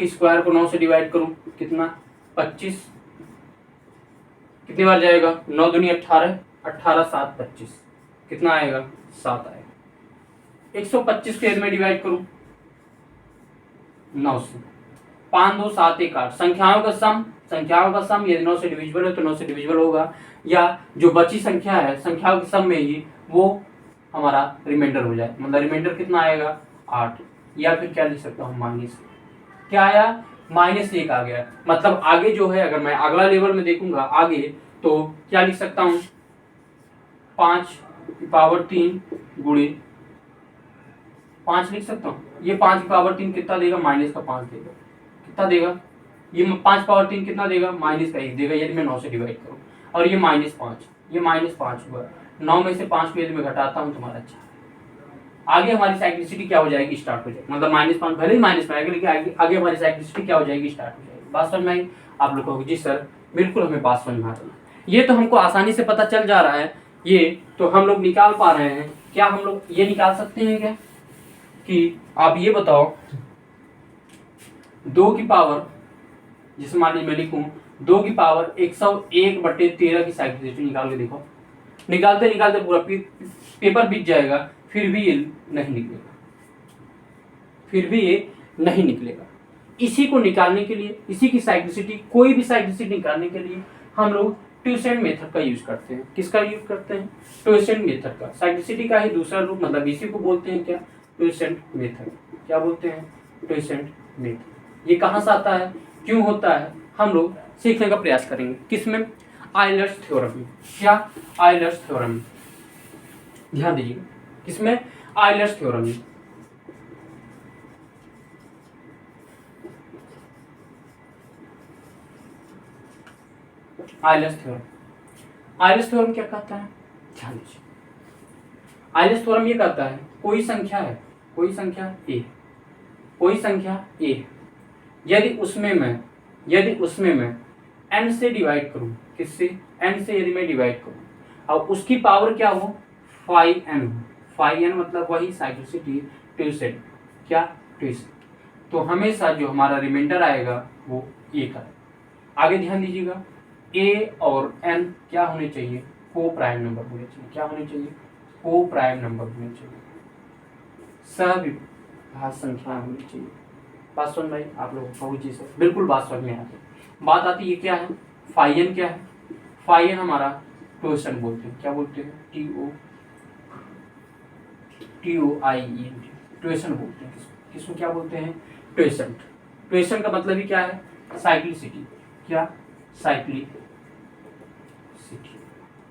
स्क्वायर को 9 से डिवाइड करूं, कितना? 25। कितनी बार जाएगा? 9 दूनी 18, 18 7 25, कितना आएगा? 7 आएगा। 125 के में डिवाइड करूं 9 से, 5 2 7 1 8, संख्याओं का सम यदि 9 से डिविजिबल है तो 9 से डिविजिबल होगा, या जो बची संख्या है संख्याओं के सम में ही वो हमारा रिमाइंडर हो जाए, मतलब रिमाइंडर कितना आएगा 8, या फिर क्या लिख सकता हूँ माइनस, क्या आया -1 आ गया। मतलब आगे जो है अगर मैं अगला लेवल में देखूंगा आगे तो क्या लिख सकता हूँ 5⁻3 गुणे 5 लिख सकता हूँ। ये 5⁻3 कितना देगा -5 देगा, कितना देगा ये 5⁻3 कितना देगा -1 देगा यदि मैं 9 से डिवाइड करूँ, और ये -5, ये -5 हुआ। 9 में से 5 को यदि मैं घटाता हूँ तुम्हारा अच्छा, आगे हमारी साइक्लिसिटी क्या हो जाएगी स्टार्ट हो जाएगी, मतलब -5 भले ही माइनस में आएगा लेकिन आगे हमारी साइक्लिसिटी क्या हो जाएगी स्टार्ट हो जाएगी। बात समझ में आई आप लोग को? जी सर बिल्कुल हमें बात समझ में आ रही है, ये तो हमको आसानी से पता चल जा रहा है, ये तो हम लोग निकाल पा रहे हैं। क्या हम लोग ये निकाल सकते हैं क्या कि आप ये बताओ 2 की पावर, जिसे मान लीजिए मैं लिखूं 2 की पावर 101/13 की साइक्लिसिटी निकाल के देखो। निकालते निकालते पूरा पेपर बीत जाएगा, फिर भी ये नहीं निकलेगा, फिर भी ये नहीं निकलेगा। इसी को निकालने के लिए, इसी की साइक्लिसिटी, कोई भी साइक्लिसिटी निकालने के लिए हम लोग ट्यूसेंट मेथड का यूज करते हैं। किसका यूज करते हैं? ट्यूसेंट मेथड का। साइक्लिसिटी का ही दूसरा रूप, मतलब इसी को बोलते हैं क्या? ट्यूसेंट मेथड। क्या बोलते हैं? ट्यूसेंट मेथड। ये कहाँ से आता है, क्यों होता है, हम लोग सीखने का प्रयास करेंगे। किसमें? आयलर्स थ्योरम में। क्या? आयलर्स थ्योरम में। ध्यान दीजिए, किसमें? आयलर्स थ्योरम में। आयलर्स थ्योरम, आयलर्स थ्योरम क्या कहता है? ध्यान दीजिए, आयलर्स थ्योरम ये कहता है कोई संख्या है, कोई संख्या a, कोई संख्या a, यदि उसमें मैं n से डिवाइड करूं, किससे? n से यदि मैं डिवाइड करूं और उसकी पावर क्या हो? 5n, 5n मतलब वही साइक्लिसिटी ट्यूसेंट। क्या? ट्यूसेंट। तो हमेशा जो हमारा रिमाइंडर आएगा वो a का। आगे ध्यान दीजिएगा, a और n क्या होने चाहिए? को प्राइम नंबर होने चाहिए। क्या होने चाहिए? को प्राइम नंबर होने चाहिए, सविभाज्य संख्या होनी चाहिए। बात समझ में आप लोग को? जी सर बिल्कुल बात समझ में आती है। बात आती है क्या है? फाइन क्या है? फाइन हमारा ट्यूसेंट बोलते हैं। क्या बोलते हैं? TOIENT, ट्यूसेंट बोलते हैं। किसको क्या बोलते हैं? ट्यूसेंट। ट्यूसेंट का मतलब ही क्या है? साइक्लिसिटी। क्या? साइक्लिसिटी।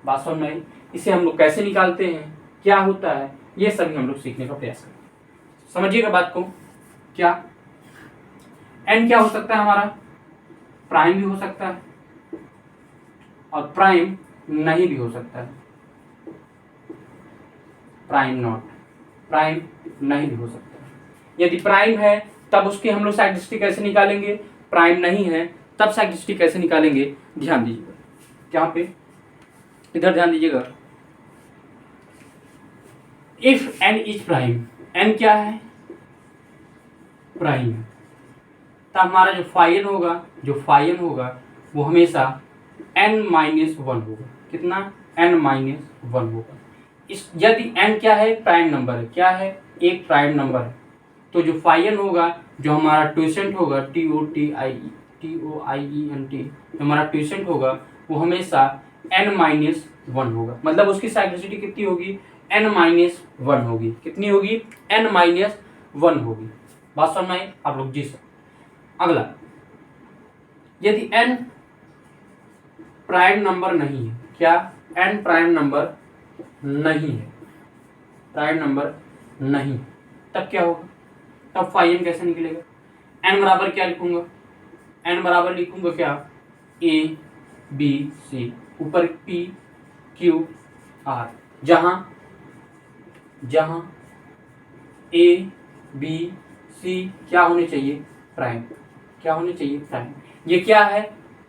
बात समझ में आई? इसे हम लोग कैसे निकालते हैं, क्या होता है, ये सभी हम लोग सीखने का प्रयास करेंगे। समझिएगा बात को। क्या? n क्या हो सकता है हमारा? प्राइम भी हो सकता है और प्राइम नहीं भी हो सकता है। प्राइम नॉट, प्राइम नहीं भी हो सकता है। यदि प्राइम है तब उसकी हम लोग साइक्लिसिटी कैसे निकालेंगे? प्राइम नहीं है तब साइक्लिसिटी कैसे निकालेंगे? ध्यान दीजिएगा, क्या पे इधर ध्यान दीजिएगा। If n is prime, n क्या है? प्राइम है, तब हमारा जो फाइन होगा वो हमेशा n-1 होगा। कितना? n-1 होगा। इस यदि n क्या है? प्राइम नंबर है। क्या है? एक प्राइम नंबर है। तो जो फाइन होगा, जो हमारा ट्यूसेंट होगा, TOIENT, जो हमारा ट्यूसेंट होगा वो हमेशा n-1 होगा। मतलब उसकी साइक्लिसिटी कितनी होगी? n-1 होगी। कितनी होगी? n-1 होगी। बात समझ में आई आप लोग? जी सर। अगला, यदि n प्राइम नंबर नहीं है। क्या? n प्राइम नंबर नहीं है, प्राइम नंबर नहीं, तब क्या होगा? तब फाइन कैसे निकलेगा? n बराबर क्या लिखूंगा? n बराबर लिखूंगा क्या? A B C, ऊपर P Q R, जहां A B C क्या होने चाहिए? प्राइम। क्या होने चाहिए? प्राइम। ये क्या है?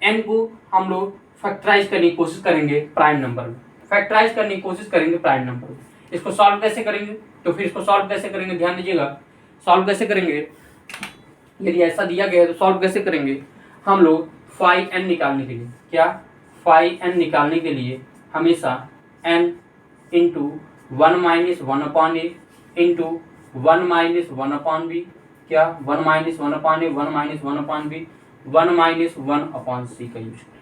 n को हम लोग फैक्टराइज करने की कोशिश करेंगे प्राइम नंबर में, फैक्टराइज करने की कोशिश करेंगे प्राइम नंबर में। इसको सॉल्व कैसे करेंगे? तो फिर इसको सॉल्व कैसे करेंगे? ध्यान दीजिएगा, सॉल्व कैसे करेंगे? यदि ऐसा दिया गया है तो सॉल्व कैसे करेंगे? हम लोग फाइ n निकालने के लिए, क्या? फाइ n निकालने के लिए हमेशा n into 1-1/a into 1-1/b, क्या? 1-1/a, 1-1/b, 1-1/c का यूज करें।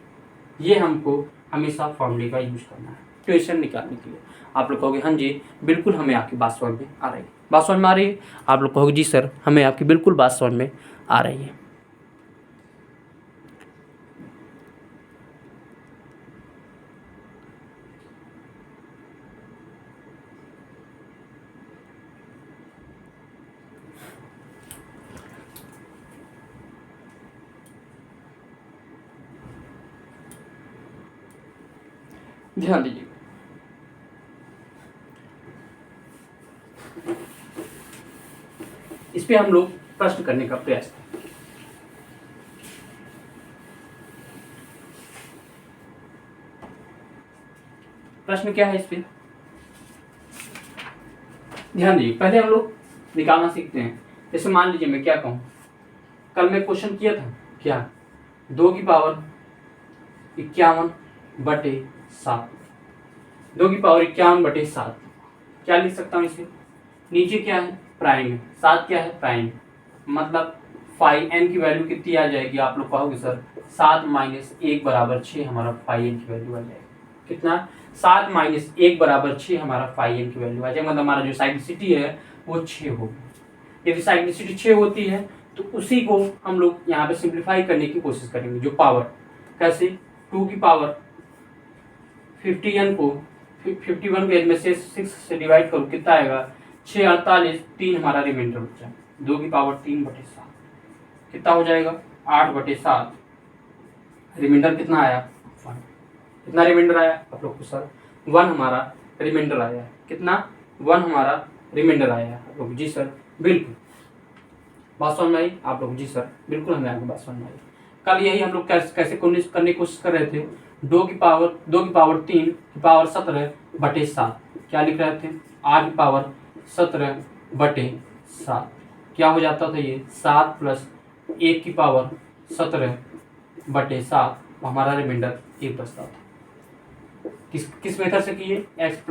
ये हमको हमेशा फॉर्मूले का यूज करना है। ट्यूशन निकालने के लिए। आप लोग कहोगे हाँ जी बिल्कुल हमें आपकी बात समझ में आ रही है। बात समझ में आ रही है? आप लोग कहोगे जी सर हमें आपकी बिल्कुल बात समझ में आ रही है। ध्यान दीजिए, इस पे हम लोग प्रश्न करने का प्रयास करें। प्रश्न क्या है इस पे? ध्यान दीजिए, पहले हम लोग निकालना सीखते हैं। जैसे मान लीजिए मैं क्या कहूँ, कल मैं क्वेश्चन किया था क्या, 2 की पावर 51/7, 2 की पावर 51/7 क्या लिख सकता हूँ इसे? नीचे क्या है? प्राइम है, 7 क्या है? प्राइम। मतलब फाइव एन की वैल्यू कितनी आ जाएगी? आप लोग कहोगे सर 7 - 1 = 6 हमारा फाइव एन की वैल्यू आ जाएगी। कितना? 7 - 1 = 6 हमारा फाइव एन की वैल्यू आ जाएगी। मतलब हमारा जो साइक्लिसिटी है वो 6 होगी। यदि साइक्लिसिटी 6 होती है तो उसी को हम लोग यहाँ पे सिंप्लीफाई करने की कोशिश करेंगे। जो पावर कैसे? 2 की पावर 50n को 51 के में से 6 से डिवाइड करो, कितना आएगा? 6 48, 3 हमारा रिमाइंडर बचा। 2 की पावर 3/7 कितना हो जाएगा? 8/7। रिमाइंडर कितना आया? 1। कितना रिमाइंडर आया आप लोग को? सर 1 हमारा रिमाइंडर आया। कितना? 1 हमारा रिमाइंडर आया। आप लोग जी सर बिल्कुल बात समझ में आई? आप लोग जी सर बिल्कुल हमें आपकी बात समझ में आई। कल यही हम लोग कैसे करने की कोशिश कर रहे थे? 2 की पावर 3 की पावर 17/7 क्या लिख रहे थे? 8 की पावर 17/7 क्या हो जाता था ये? 7 + 1 की पावर 17/7 हमारा रिमाइंडर 1 बचता था। किस मेथड से किए? x +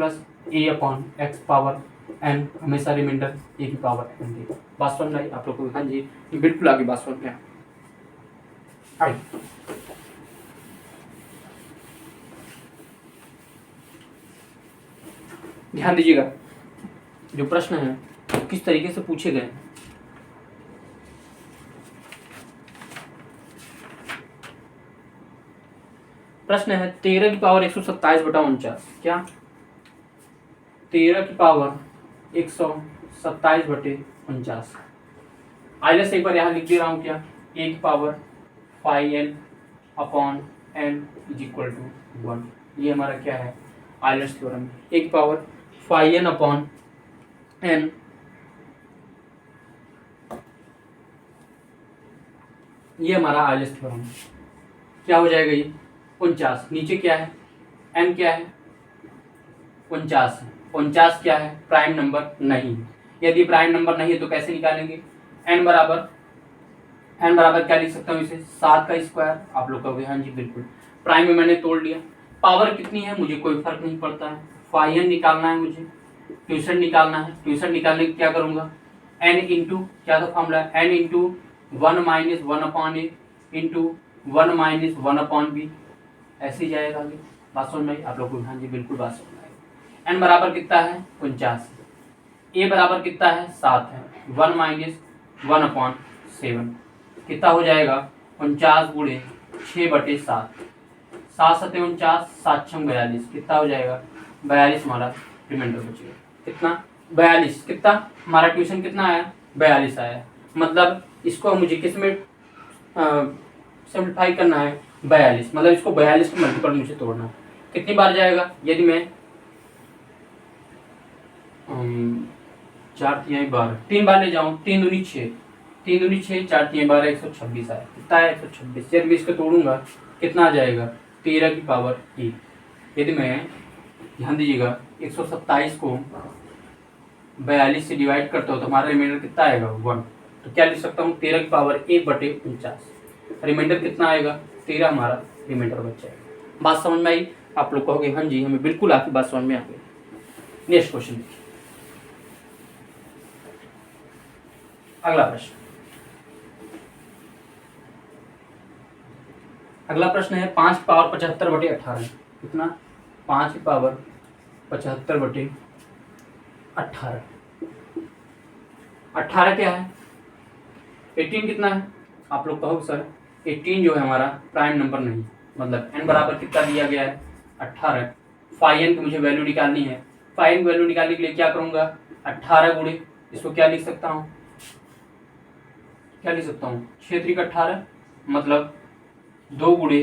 a/x पावर n हमेशा रिमाइंडर a की पावर n देगा। बात समझ में आई आप लोग को? हाँ जी बिल्कुल आगे बात समझ में आई। ध्यान दीजिएगा, जो प्रश्न है किस तरीके से पूछे गए। प्रश्न है 13 की पावर 127/49 क्या? 13 की पावर 127/49 आइलस एक बार यहाँ लिख दे रहा हूँ क्या? a की पावर 5n/n = 1। ये हमारा क्या है? IELTS theorem. a की पावर 5n/n ये हमारा आइलस थ्योरम है। क्या हो जाएगा ये? 49। नीचे क्या है? n क्या है? 49 है। 49 क्या है? प्राइम नंबर नहीं है। यदि प्राइम नंबर नहीं है तो कैसे निकालेंगे? n बराबर क्या लिख सकता हूँ इसे? 7 का स्क्वायर। आप लोग कहोगे हाँ जी बिल्कुल, प्राइम में मैंने तोड़ लिया। पावर कितनी है मुझे कोई फर्क नहीं पड़ता है, फाइव निकालना है मुझे, ट्यूशन निकालना है। ट्यूशन निकालने के क्या करूँगा? n इंटू क्या था formula? n into 1 - 1/a into 1 - 1/b ऐसे ही जाएगा आगे। बात समझ में आई आप लोग को? हाँ जी बिल्कुल बात समझ में आई। n बराबर कितना है? 49। a बराबर कितना है? 7 है। 1 - 1/7 कितना हो जाएगा? 49 × 6/7 7 × 7 = 49, 7 × 6 = 42 कितना हो जाएगा? 42 हमारा रिमाइंडर बचेगा। कितना? 42। कितना हमारा ट्यूशन कितना आया? 42 आया। मतलब इसको मुझे किस में सिंप्लीफाई करना है? 42। मतलब इसको 42 के मल्टीपल मुझे तोड़ना है। कितनी बार जाएगा? यदि मैं 4 × 3 = 12 3 बार ले जाऊँ, 3 दूनी 6, 3 दूनी 6, 4 × 3 = 12 126 आया। कितना है? 126। यदि मैं इसको तोड़ूंगा कितना आ जाएगा? 13 की पावर 1। यदि मैं ध्यान दीजिएगा 127 को 42 से डिवाइड करता हूँ तो हमारा रिमाइंडर कितना आएगा? 1। तो क्या लिख सकता हूँ? 13 की पावर 1/49। रिमाइंडर कितना आएगा? 13 हमारा रिमाइंडर बच जाएगा। बात समझ में आई? आप लोग कहोगे हाँ जी हमें बिल्कुल आपकी बात समझ में आ गई। नेक्स्ट क्वेश्चन देखिए। अगला प्रश्न अगला प्रश्न है 5 की पावर 75/18 कितना? 5 की पावर 75/18। 18 क्या है? 18 कितना है? आप लोग कहोगे सर 18 जो है हमारा प्राइम नंबर नहीं, मतलब n बराबर कितना दिया गया है? 18। फाई एन की मुझे वैल्यू निकालनी है। फाई एन की वैल्यू निकालने के लिए क्या करूंगा? 18 गुणे, इसको क्या लिख सकता हूँ? क्या लिख सकता हूँ? 6 3 18, मतलब 2 गुणे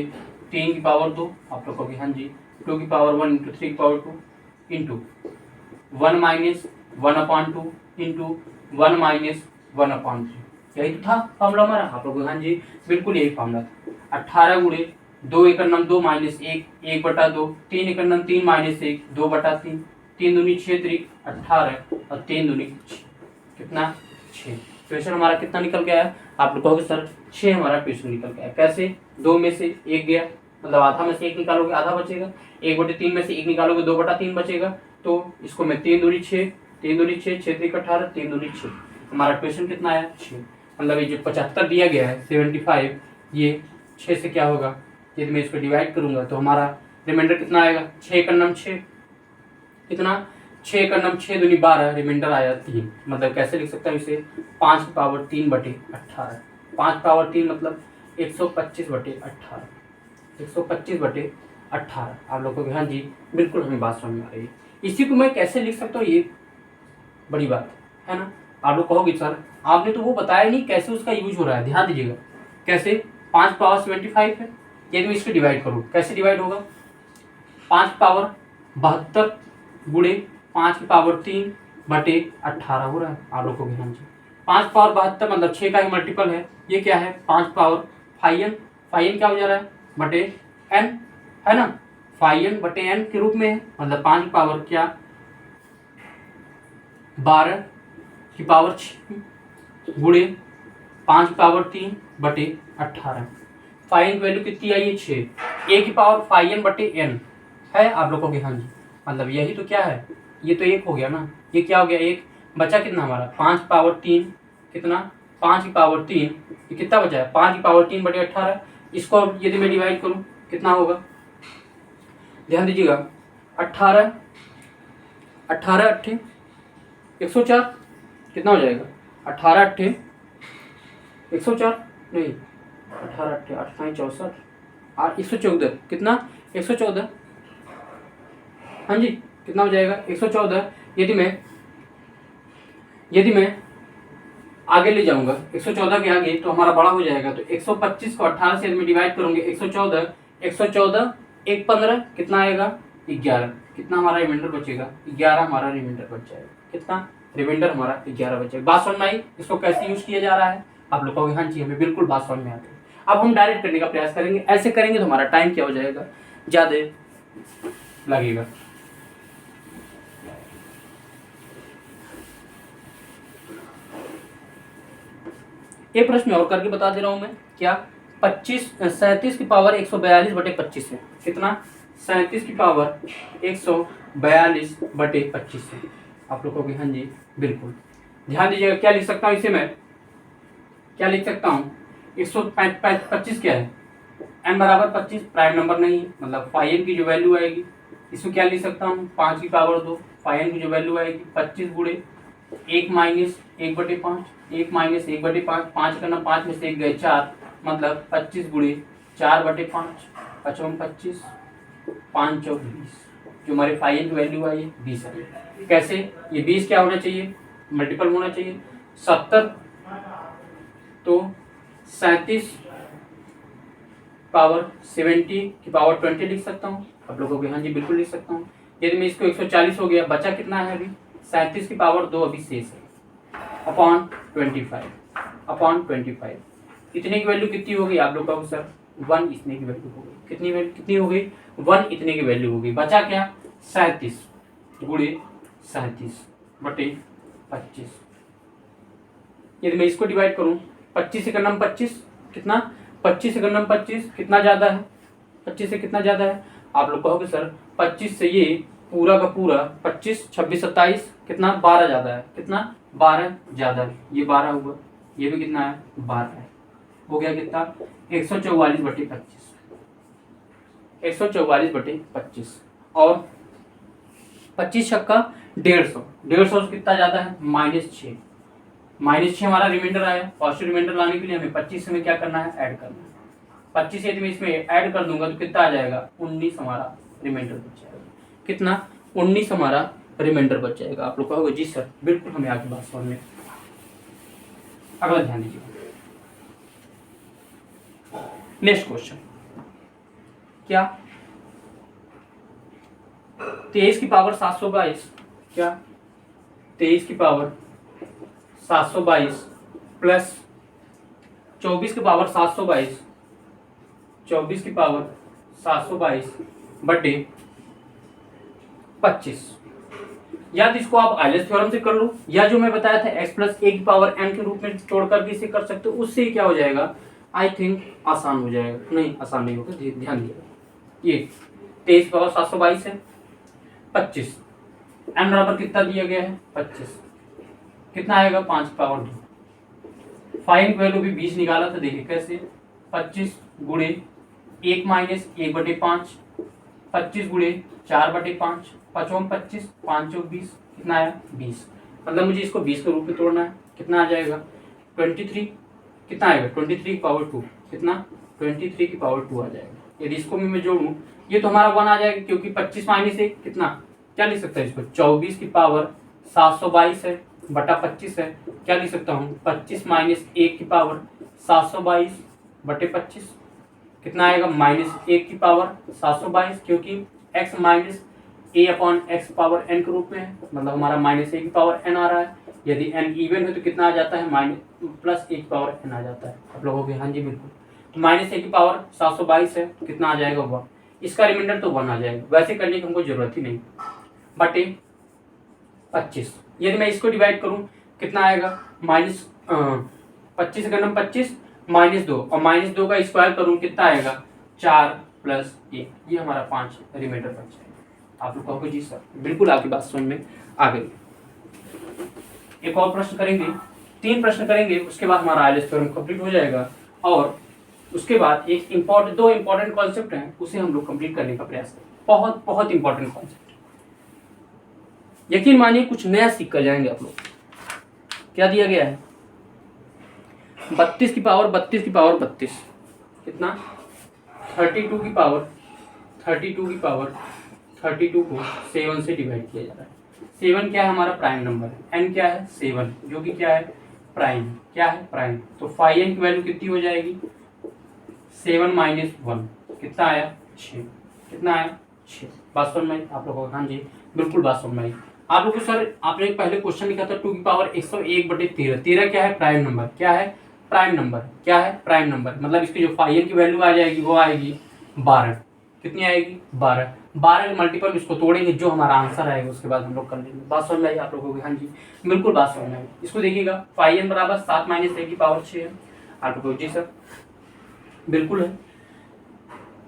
3 की पावर 2। आप लोग कहोगे हाँ जी, 2 की पावर 1 इंटू 3 की power 2 into 1 minus 1/2 into 1 minus 1/3। यही तो था फॉर्मूला हमारा। आप लोग हाँ जी, बिल्कुल यही फॉर्मूला था। 18 गुणे 2 एकड़ नम 2 माइनस 1 1/2, 3 एकड़ नम 3 माइनस 1 2/3, 3 दूनी 6 3 18 और 3 दूनी 6 कितना? 6। क्वेश्चन हमारा कितना निकल गया है? आप लोग कहोगे सर 6 हमारा क्वेश्चन निकल गया है। कैसे? 2 में से 1 गया, मतलब आधा में से 1 निकालोगे आधा बचेगा, 1/3 में से 1 निकालोगे 2/3 बचेगा। तो इसको मैं 3 दूनी 6 3 दूनी 6 6 3 18 3 दूनी 6। हमारा क्वेश्चन कितना आया? 6। मतलब ये जो 75 दिया गया है 75, ये 6 से क्या होगा? यदि मैं इसको डिवाइड करूंगा तो हमारा रिमाइंडर कितना आएगा? 6 एकड़ नम 6 कितना? 6 एकड़ नम 6 दूनी 12, रिमाइंडर आया 3। मतलब कैसे लिख सकता हूँ इसे? 5 की पावर 3/18। 5 पावर 3 मतलब 125/18। 125/18। आप लोगों को हाँ जी, बिल्कुल हमें बात समझ में आ रही है। इसी को मैं कैसे लिख सकता हूँ, ये बड़ी बात है ना। आप लोग कहोगे सर आपने तो वो बताया नहीं कैसे उसका यूज हो रहा है। ध्यान दीजिएगा कैसे। 5 पावर 75 है, यदि मैं इसको डिवाइड करूँ कैसे डिवाइड होगा? 5 पावर 72 गुणे 5 की पावर 3/18 हो रहा है। आप लोग कहोगे हाँ जी, 5 पावर 72 मतलब 6 का ही मल्टीपल है। ये क्या है? 5 पावर फाइव एन क्या हो जा रहा है? बटे एन, है ना। फाइव एन बटे एन के रूप में है, मतलब 5 की पावर क्या? 12 की पावर 6 गुणे 5 की पावर 3/18। फाइव एन की वैल्यू कितनी आई है? 6। ए की पावर फाइव एन बटे एन है। आप लोगों के हाँ जी, मतलब यही तो क्या है? ये तो 1 हो गया ना। ये क्या हो गया? 1 बचा कितना हमारा? 5 पावर 3 कितना? 5 की पावर 3, ये कितना बचा है? 5 की पावर 3/18। इसको यदि मैं डिवाइड करूँ कितना होगा? ध्यान दीजिएगा 18 18 अट्ठे 104 कितना हो जाएगा? 18 अट्ठे 104 नहीं, 18 अट्ठे 8 64 और 114 कितना? 114। हाँ जी, कितना हो जाएगा? 114। यदि मैं आगे ले जाऊंगा 114 के आगे तो हमारा बड़ा हो जाएगा। तो 125 को 18 से यदि मैं डिवाइड करूंगे 114 1 15 कितना आएगा? 11। कितना हमारा रिमाइंडर बचेगा? 11 हमारा रिमाइंडर बच जाएगा। कितना रिमाइंडर हमारा? 11 बचेगा। बात समझ में आई? इसको कैसे यूज किया जा रहा है? आप लोग कहोगे हाँ जी, हमें बिल्कुल बात समझ में आती है। अब हम डायरेक्ट करने का प्रयास करेंगे। ऐसे करेंगे तो हमारा टाइम क्या हो जाएगा? ज़्यादा लगेगा। एक प्रश्न और करके बता दे रहा हूं मैं। क्या? 37 की पावर 142/25 है। कितना? 37 की पावर 142/25 है। आप लोग कहोगे हाँ जी, बिल्कुल। ध्यान दीजिएगा क्या लिख सकता हूँ इसे मैं? क्या लिख सकता हूँ? 125 क्या है? n बराबर 25 प्राइम नंबर नहीं है, मतलब फाइव एन की जो वैल्यू आएगी इसको क्या लिख सकता हूँ? 5 की पावर 2। फाइव एन की जो वैल्यू आएगी 25 गुणे 1 माइनस 1/5, 1 माइनस 1/5, 5 करना 5 में से 1 गए 4, मतलब 25 गुणे 4/5, 55 25 5 और 20। जो हमारे फाइव एन की वैल्यू आई है 20 है। कैसे? ये 20 क्या होना चाहिए? मल्टीपल होना चाहिए। 70 तो 37 पावर 70 की पावर 20 लिख सकता हूँ। आप लोगों को हाँ जी, बिल्कुल लिख सकता हूँ। यदि मैं इसको 140 हो गया, बचा कितना है अभी? 37 की पावर 2 अभी शेष है, अपॉन 25 इतने की वैल्यू कितनी हो गई? आप लोग कहो सर 1 इतने की वैल्यू हो गई। कितनी हो गई? 1 इतने की वैल्यू हो गई। बचा क्या? 37 गुणे 37/25। यदि मैं इसको डिवाइड करूं 25 से करना 25 कितना? 25 से करना 25 कितना ज़्यादा है? 25 से कितना ज़्यादा है? आप लोग कहोगे सर 25 से ये पूरा का पूरा 25 26 27 कितना? 12 ज़्यादा है। कितना? 12 ज़्यादा है। ये 12 हुआ, ये भी कितना है? 12 है। हो गया कितना? 144/25। 144/25। और 25 छक्का 150, 150 से कितना जाता है -6, -6 हमारा रिमाइंडर आया। पॉजिटिव रिमाइंडर लाने के लिए हमें 25 में क्या करना है, ऐड करना है। 25 यदि मैं इसमें ऐड कर दूंगा तो कितना आ जाएगा, 19 हमारा रिमाइंडर बच जाएगा। कितना, 19 हमारा रिमाइंडर बच जाएगा। आप लोग कहोगे जी सर बिल्कुल हमें आगे बात समझ में। अगला ध्यान दीजिए, नेक्स्ट क्वेश्चन क्या, 23 की पावर 722, क्या 23 की पावर 722 प्लस 24 की पावर 722, 24 की पावर 722 बटे 25, या तो इसको आप आइलर्स थ्योरम से कर लो, या जो मैं बताया था x प्लस ए की पावर n के रूप में जोड़ करके इसे कर सकते हो। उससे क्या हो जाएगा, आई थिंक आसान हो जाएगा। नहीं आसान नहीं होगा, ध्यान दिएगा। ये 23 की पावर 722 है, 25 n बराबर कितना दिया गया है 25, कितना आएगा 5 की पावर 2। फाइन वैल्यू भी 20 निकाला था, देखिए कैसे, 25 गुणे 1 माइनस 1/5, 25 गुणे 4/5, 5 25, 5 20, कितना आया 20। मतलब मुझे इसको 20 के रूप में तोड़ना है, कितना आ जाएगा 23, कितना आएगा 23 की पावर 2, कितना 23 की पावर 2 आ जाएगा। यदि इसको भी मैं जोड़ूं ये तो हमारा 1 आ जाएगा, क्योंकि 25 माइनस 1 कितना, क्या लिख सकता है इसको, 24 की पावर 722 है बटा 25 है, क्या लिख सकता हूँ 25 माइनस 1 की पावर 722 बटे 25, कितना आएगा -1 की पावर 722, क्योंकि x minus a upon x power n के रूप में है, मतलब हमारा -a की पावर n आ रहा है। यदि n इवन है तो कितना आ जाता है, +1 की पावर n आ जाता है। आप लोगों के हाँ जी बिल्कुल, तो -a की पावर 722 है, कितना आ जाएगा 1, इसका रिमाइंडर तो 1 आ जाएगा। वैसे करने की हमको जरूरत ही नहीं, बटे 25। यदि मैं इसको डिवाइड करूं कितना आएगा, -25 अगर हम 25 -2 और -2 का स्क्वायर करूं कितना आएगा 4 + 1, ये हमारा 5 रिमाइंडर बच जाएगा। आप लोग कहोगे जी सर बिल्कुल आपकी बात समझ में आ गई। एक और प्रश्न करेंगे, 3 प्रश्न करेंगे, उसके बाद हमारा आइलर्स थ्योरम कंप्लीट हो जाएगा। और उसके बाद दो इंपॉर्टेंट कॉन्सेप्ट हैं, उसे हम लोग कंप्लीट करने का प्रयास करें। बहुत बहुत इंपॉर्टेंट कॉन्सेप्ट, यकीन मानिए कुछ नया सीख कर जाएंगे आप लोग। क्या दिया गया है, 32 की पावर 32 की पावर 32, कितना 32 की पावर 32 को 7 से डिवाइड किया जा रहा है। 7 क्या है हमारा प्राइम नंबर है, n क्या है 7, जो कि क्या है प्राइम, क्या है प्राइम। तो फाई n की वैल्यू कितनी हो जाएगी 7 - 1, कितना आया 6, कितना आया 6। बात समझ में आप लोगों को, हाँ जी बिल्कुल बात समझ में। आप लोग को सर आपने पहले क्वेश्चन लिखा था 2 की पावर 101/13, 13 क्या है प्राइम नंबर, क्या है प्राइम नंबर, क्या है प्राइम नंबर। मतलब इसकी जो फाई n की वैल्यू आ जाएगी वो आएगी 12, कितनी आएगी 12 के मल्टीपल इसको तोड़ेंगे, जो हमारा आंसर आएगा उसके बाद हम लोग कर लेंगे। बात समझ में आई आप लोगों की, हाँ जी बिल्कुल बात समझ में आई। इसको देखिएगा फाई n बराबर 7 - 1 की पावर 6 है। आप लोगों जी सर बिल्कुल है,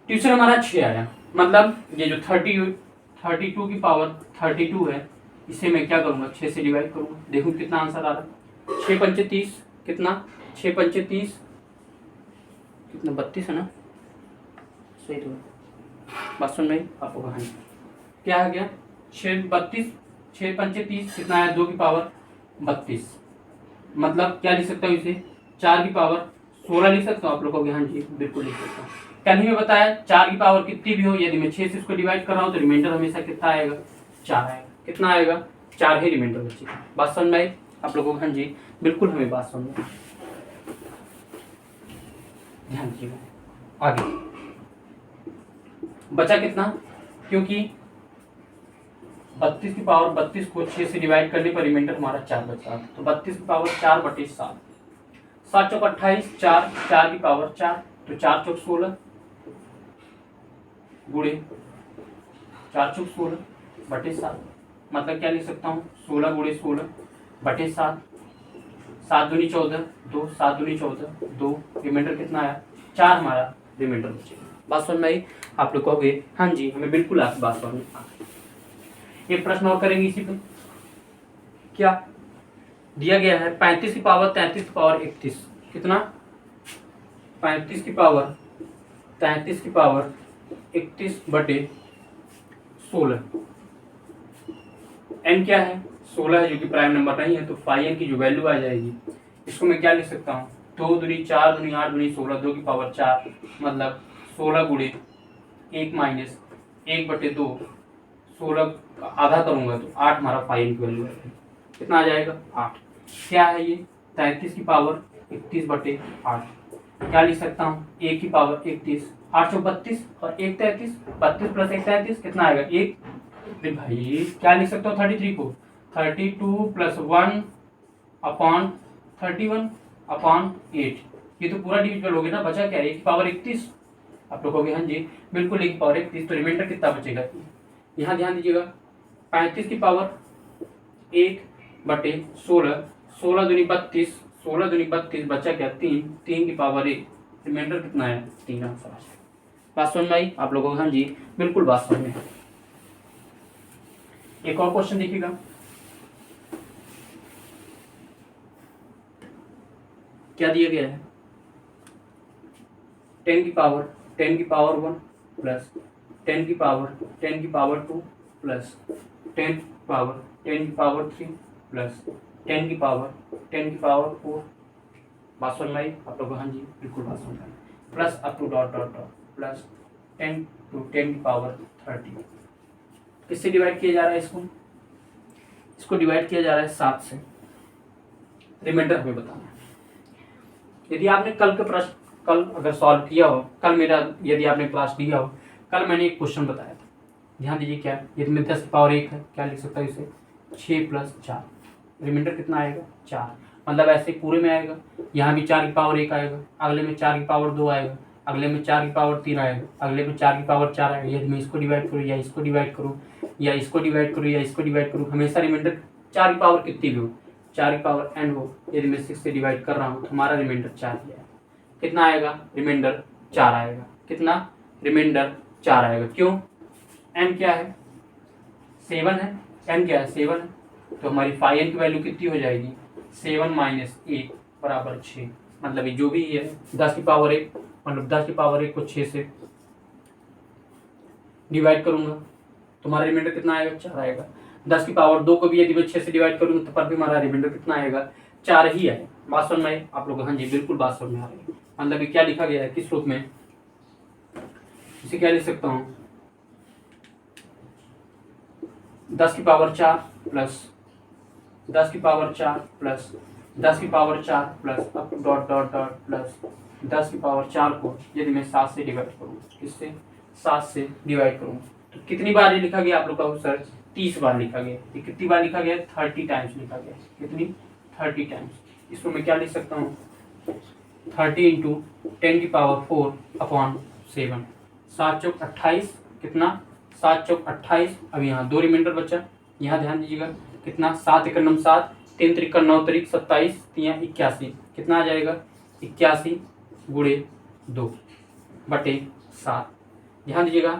ट्यूशन हमारा 6 आया, मतलब ये जो 32 की पावर 32 है, इसे मैं क्या करूँगा 6 से डिवाइड करूँगा, देखूँ कितना आंसर आ रहा है। 6 पंचे 30, कितना 6 पंचे 30, कितना 32 है ना, सही तो बात सुन रही आपको कहानी क्या आ गया 6 32, 6 पंचे 30, कितना आया 2 की पावर 32, मतलब क्या लिख सकता हूँ इसे 4 की पावर 16 लिख सकता हूँ। आप लोगों के हाँ जी बिल्कुल लिख सकता हूँ। कल ही में बताया 4 की पावर कितनी भी हो, यदि मैं 6 से इसको डिवाइड कर रहा हूँ तो रिमाइंडर हमेशा कितना आएगा 4 आएगा, कितना आएगा 4 ही रिमाइंडर बचेगा। बात समझ में आई आप लोगों को, हाँ जी बिल्कुल हमें बात समझ में। ध्यान दीजिएगा आगे बचा कितना, क्योंकि 32 की पावर 32 को 6 से डिवाइड करने पर रिमाइंडर हमारा 4 बचा, तो 32 की पावर 4/7, 7 चौक 28, 4 की पावर 4, तो 4 चौक 16 गुणे 4 चौक 16 बटे 7, मतलब क्या लिख सकता हूँ 16 गुणे 16 बटे 7, 7 दूनी 14, 2 7 दूनी 14, 2 रिमाइंडर कितना आया 4 हमारा रिमाइंडर बचेगा। बात समझ में आई आप लोग कहोगे हाँ जी हमें बिल्कुल आपकी बात समझ में आ गई। एक प्रश्न और करेंगे इसी पे, क्या दिया गया है 35 की पावर 33 की पावर 31, कितना 35 की पावर 31 बटे 16, n क्या है 16 है जो कि प्राइम नंबर नहीं है, तो फाई n की जो वैल्यू आ जाएगी इसको मैं क्या लिख सकता हूँ 2 दूनी 4 दूनी 8 दूनी 16, 2 की पावर 4 मतलब 16 गुणे 1 माइनस 1/2, 16 आधा करूंगा तो 8 हमारा फाई n की वैल्यू है। कितना आ जाएगा 8। क्या है ये 33 की पावर 31/8। क्या लिख सकता हूँ 1 की पावर 31, 8 चौक 32 और 1 33, 32 प्लस 1 33 कितना आएगा 1। भाई क्या लिख सकता हूँ 33 को 32 प्लस 1 अपॉन 31 अपॉन 8। ये तो पूरा डिविजिबल हो गया ना, बचा क्या 1 की पावर 31। आप लोग कहोगे हाँ जी बिल्कुल 1 की पावर 31, तो रिमाइंडर कितना बचेगा। यहाँ ध्यान दीजिएगा 35 की पावर 1/16, 16 दूनी 32, 16 दूनी 32 बचा क्या 3, 3 की पावर 1, रिमाइंडर कितना है 3 आंसर आ जाएगा। बात समझ में आई आप लोगों को। हाँ जी बिल्कुल बात समझ में। एक और क्वेश्चन देखिएगा, क्या दिया गया है 10 की पावर 1 प्लस 10 की पावर 2 प्लस 10 की पावर 3 प्लस 10 की पावर 4। बात समझ में आई आप लोगों को। हाँ जी बिल्कुल बात समझ में आई। Plus up to dot dot dot plus 10 to 10 की पावर 30। किससे डिवाइड किया जा रहा है इसको डिवाइड किया जा रहा है 7 से। रिमाइंडर हमें बताना है। यदि आपने कल अगर सॉल्व किया हो, कल मेरा यदि आपने क्लास लिया हो, कल मैंने एक क्वेश्चन बताया था, ध्यान दीजिए क्या यदि में 10 की पावर 1 है क्या लिख सकता है इसे 6 प्लस 4, रिमाइंडर कितना आएगा 4। मतलब ऐसे पूरे में आएगा, यहाँ भी 4 की पावर 1 आएगा, अगले में 4 की पावर 2 आएगा, अगले में 4 की पावर 3 आएगा, अगले में 4 की पावर 4 आएगा। यदि मैं इसको डिवाइड करूँ या इसको डिवाइड करूँ या इसको डिवाइड करूँ या इसको डिवाइड करूँ, हमेशा रिमाइंडर 4 की पावर कितनी भी हो, 4 की पावर n हो, यदि मैं 6 से डिवाइड कर रहा हूँ तो हमारा रिमाइंडर 4 ही आएगा। कितना आएगा रिमाइंडर 4 आएगा। कितना रिमाइंडर 4 आएगा। क्यों n क्या है 7 है, n क्या है 7 है, तो हमारी फाई n की वैल्यू कितनी हो जाएगी 7 माइनस 1 बराबर 6। मतलब ये जो भी है 10 की पावर 1 मतलब 10 की पावर 1 को 6 से डिवाइड करूंगा तो हमारा रिमाइंडर कितना आएगा 4 आएगा। 10 की पावर 2 को भी यदि मैं 6 से डिवाइड करूंगा तो पर भी हमारा रिमाइंडर कितना आएगा 4 ही आएगा। बात समझ में आप लोग। हाँ जी बिल्कुल बात समझ में आ रही है। मतलब ये क्या लिखा गया है किस रूप में, इसे क्या लिख सकता हूँ 10 की पावर 4 प्लस 10 की पावर 4 प्लस 10 की power 4 plus up dot dot dot plus 10 की पावर 4 को यदि मैं 7 से डिवाइड करूँ, किससे 7 से डिवाइड करूँ तो कितनी बार ये लिखा गया आप लोग का सर 30 बार लिखा गया। ये कितनी बार लिखा गया 30 टाइम्स लिखा गया। कितनी 30 टाइम्स। इसको मैं क्या लिख सकता हूँ 30 इंटू 10 की पावर 4 अपॉन 7, 7 चौक 28 कितना 7 चौक 28। अब यहाँ 2 रिमाइंडर बचा, यहाँ ध्यान दीजिएगा कितना 7 एकड़ 9 7, 3 त्रिक 9 त्रिक 27, 3 81 कितना आ जाएगा 81 गुणे 2/7। ध्यान दीजिएगा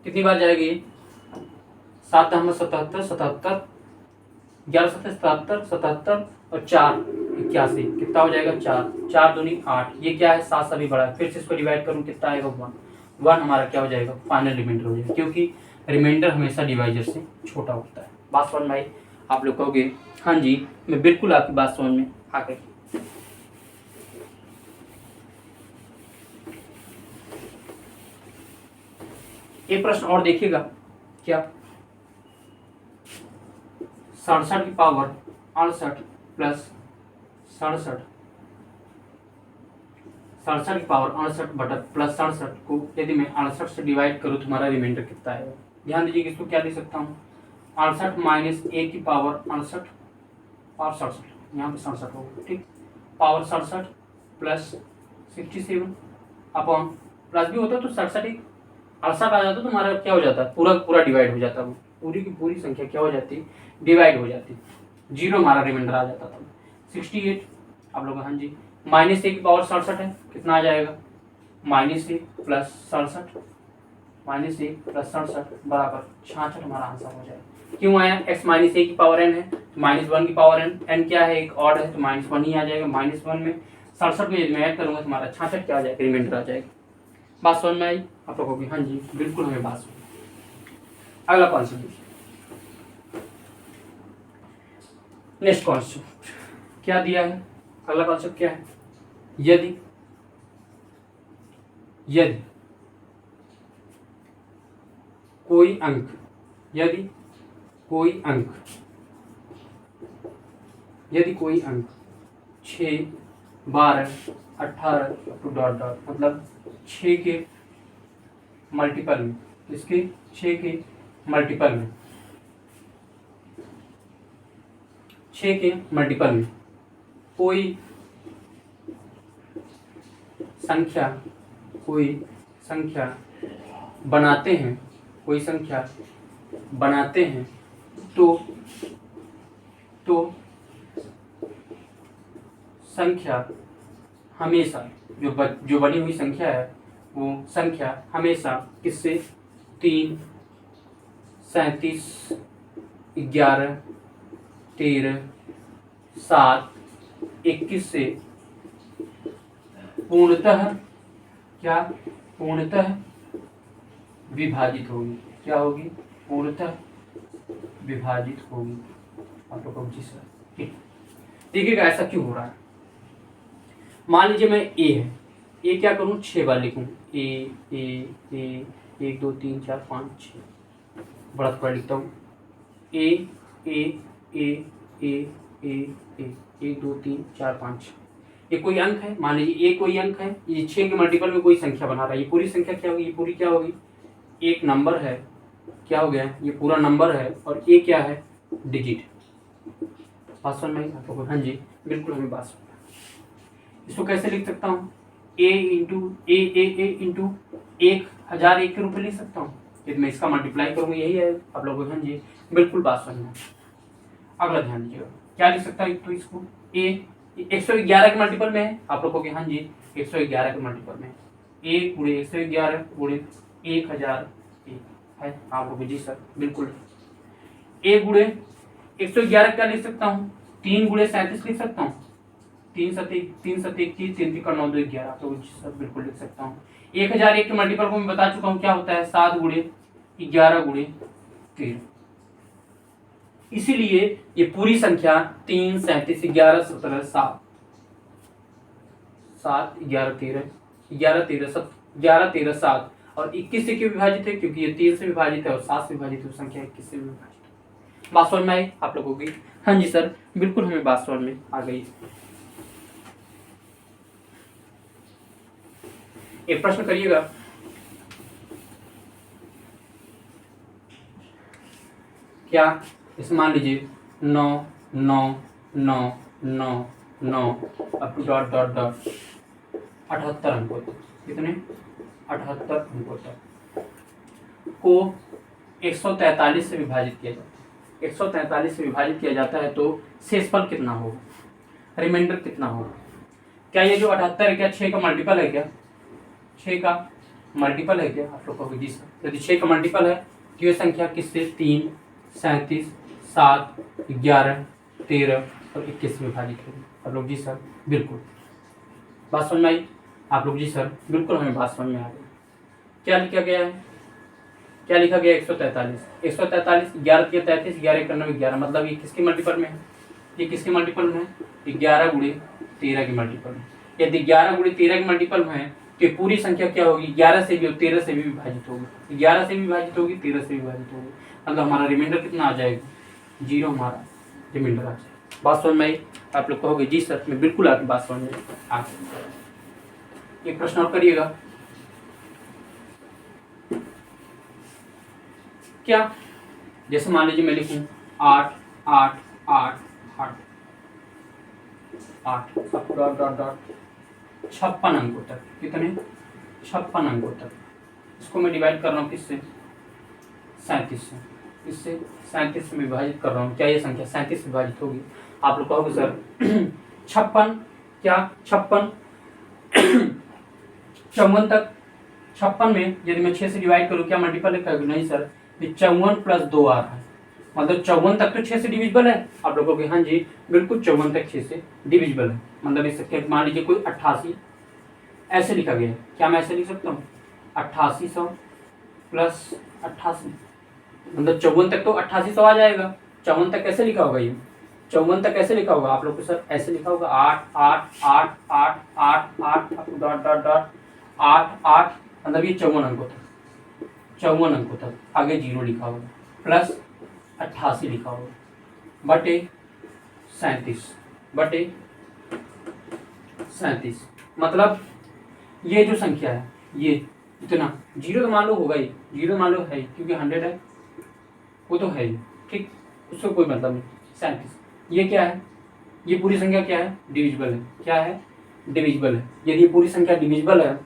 कितनी बार जाएगी 7 हम 77 77, 11 77 77 और 4 81 कितना हो जाएगा 4, 4 दूनी 8। ये क्या है 7 से भी बड़ा है। फिर से इसको डिवाइड करूँ कितना आएगा 1 हमारा क्या हो जाएगा फाइनल रिमाइंडर हो जाएगा, क्योंकि रिमाइंडर हमेशा डिवाइजर से छोटा होता है। बात समझ में आई आप लोग कहोगे हाँ जी मैं बिल्कुल आपकी बात समझ में आ गई। एक प्रश्न और देखिएगा, क्या 67 की पावर 68 प्लस 67 की पावर 68 बटा प्लस 67 को यदि मैं 68 से डिवाइड करूँ तो हमारा रिमाइंडर कितना आएगा। ध्यान दीजिए इसको क्या लिख सकता हूँ 68 माइनस 1 की पावर 68 और 67, यहाँ पे 67 होगा ठीक, पावर 67 प्लस 67 अपॉन प्लस भी होता तो 67 68 आ जाता तो हमारा क्या हो जाता पूरा डिवाइड हो जाता, वो पूरी की पूरी संख्या क्या हो जाती डिवाइड हो जाती, 0 हमारा रिमाइंडर आ जाता था 68। आप लोग हाँ जी माइनस 1 की पावर 67 है कितना आ जाएगा -1 प्लस 67 बराबर 66 हमारा आंसर हो जाएगा। क्यों आया x माइनस 1 की पावर n है तो -1 की पावर n क्या है एक ऑड है तो -1 ही आ जाएगा। -1 में 67 को यदि मैं ऐड करूँगा तो हमारा 66 क्या आ जाएगा रिमाइंडर आ जाएगा। बात समझ में आई आप लोगों की। हाँ जी बिल्कुल हमें बात समझ। अगला कॉन्सेप्ट देखिए, नेक्स्ट कॉन्सेप्ट क्या दिया है, अगला कॉन्सेप्ट क्या है, यदि यदि कोई अंक, यदि कोई अंक, यदि कोई अंक 6, 12, 18 टू डॉट डॉट, मतलब 6 के मल्टीपल में, इसके 6 के मल्टीपल में, 6 के मल्टीपल में कोई संख्या, कोई संख्या बनाते हैं, कोई संख्या बनाते हैं, तो संख्या हमेशा जो बनी हुई संख्या है वो संख्या हमेशा किससे 3, 37, 11, 13, 7, 21 से पूर्णतः क्या, पूर्णतः विभाजित होगी, क्या होगी, पूर्णतः विभाजित होगी। आप लोगों को जी सर ठीक देखिएगा ऐसा क्यों हो रहा है। मान लीजिए मैं ए है, ए क्या करूं 6 बार लिखूं, ए ए ए 1 2 3 4 5 6, बड़ा थोड़ा लिखता हूँ, ए ए ए ए ए ए 1 2 3 4 5, ये कोई अंक है, मान लीजिए ए कोई अंक है, ये 6 के मल्टीपल में कोई संख्या बना रहा है, ये पूरी संख्या क्या होगी, ये पूरी क्या होगी, एक नंबर है, क्या हो गया, ये पूरा नंबर है, और ए क्या है, डिजिट। बात समझ में आप लोगों को, हाँ जी बिल्कुल हमें बात समझ में। इसको कैसे लिख सकता हूँ, ए इंटू ए ए ए इंटू 1001 के रूप में लिख सकता हूँ, यदि मैं इसका मल्टीप्लाई करूँगा, यही है आप लोगों को, हाँ जी बिल्कुल बात समझ में। अगला ध्यान दीजिएगा, क्या लिख सकता है, तो इसको ए 111 के मल्टीपल में है, आप लोगों के, हाँ जी 111 के मल्टीपल में, ए गुणे 111 गुणे 1001 है, आप लोग जी सर बिल्कुल। ए गुणे 111 क्या लिख सकता हूँ, 3 गुणे 37 लिख सकता हूँ, 3 सत्ते 21, 3 3 का 9 2 11, तो सर बिल्कुल लिख सकता हूँ। 1001 के मल्टीपल को मैं बता चुका हूँ क्या होता है, 7 गुणे 11 गुणे 13, इसीलिए ये पूरी संख्या 3 37 11 17 7 7 11 13 11 13 11 13 7 और 21 से क्यों विभाजित है, क्योंकि ये 3 से विभाजित है और 7 से विभाजित है, संख्या 21 से विभाजित है। बात समझ में आई आप लोगों की, हाँ जी सर बिल्कुल हमें बात समझ में आ गई। एक प्रश्न करिएगा, क्या इस मान लीजिए 9 9 9 9 9 up to dot dot dot 78 अंकों तक, कितने 78 अंकों तक को 143 से विभाजित किया जाता है, 143 से विभाजित किया जाता है, तो शेषफल कितना होगा, रिमाइंडर कितना होगा। क्या ये जो 78 है क्या 6 का मल्टीपल है, क्या 6 का मल्टीपल है क्या, आप लोग को जी सर, यदि 6 का मल्टीपल है तो ये संख्या किससे 3 37 7 11 13 और 21 से विभाजित होगी। आप लोग जी सर बिल्कुल बात समझ में आई, आप लोग जी सर बिल्कुल हमें बात समझ में आ गई। क्या लिखा गया है, क्या लिखा गया 143 143 11 के 33 11 का 9 11, मतलब ये किसके मल्टीपल में है, ये किसके मल्टीपल में है, 11 गुणे 13 के मल्टीपल में। यदि 11 गुणे 13 के मल्टीपल में है तो पूरी संख्या क्या होगी, 11 से भी और 13 से भी विभाजित होगी, 11 से भी विभाजित होगी 13 से भी विभाजित होगी, मतलब हमारा रिमाइंडर कितना आ जाएगा, 0 हमारा रिमाइंडर आ जाएगा। बात समझ में आई, आप लोग कहोगे जी सर मैं बिल्कुल आपकी बात समझ में आ गई। एक प्रश्न और करिएगा, क्या जैसे मान लीजिए मैं लिखूं 8 8 8 8 8 डॉट डॉट डॉट 56 अंकों तक, कितने 56 अंकों तक, इसको मैं डिवाइड कर रहा हूँ किससे 37 से, इससे 37 में विभाजित कर रहा हूँ, क्या ये संख्या 37 से विभाजित होगी। आप लोग कहोगे सर 56 क्या 56 54 तक, 56 में यदि मैं 6 से डिवाइड करूँ क्या मल्टीपल है, नहीं सर, 54 प्लस 2 आ रहा है, मतलब 54 तक तो 6 से डिविजिबल है, आप लोगों के हाँ जी बिल्कुल 54 तक 6 से डिविजिबल है, मतलब इससे मान लीजिए कोई 88 ऐसे लिखा गया है, क्या मैं ऐसे लिख सकता हूँ 8800 प्लस 88 मतलब 54 तक तो 8800 आ जाएगा। 54 तक कैसे लिखा होगा ये? 54 तक कैसे लिखा होगा आप लोग को? सर ऐसे लिखा होगा 8 8 8 8 8 8 डॉट डॉट डॉट 8 8, मतलब ये 54 अंकों तक, 54 अंकों तक आगे 0 लिखा होगा, प्लस 88 लिखा होगा बटे 37 बटे 37। मतलब ये जो संख्या है ये इतना, 0 तो मान लो होगा ही, 0 मान लो है ही, क्योंकि 100 है, वो तो है ही, ठीक, उसको कोई मतलब नहीं। 37 ये क्या है? ये पूरी संख्या क्या है? डिविजिबल है। क्या है? डिविजिबल है। यदि ये पूरी संख्या डिविजिबल है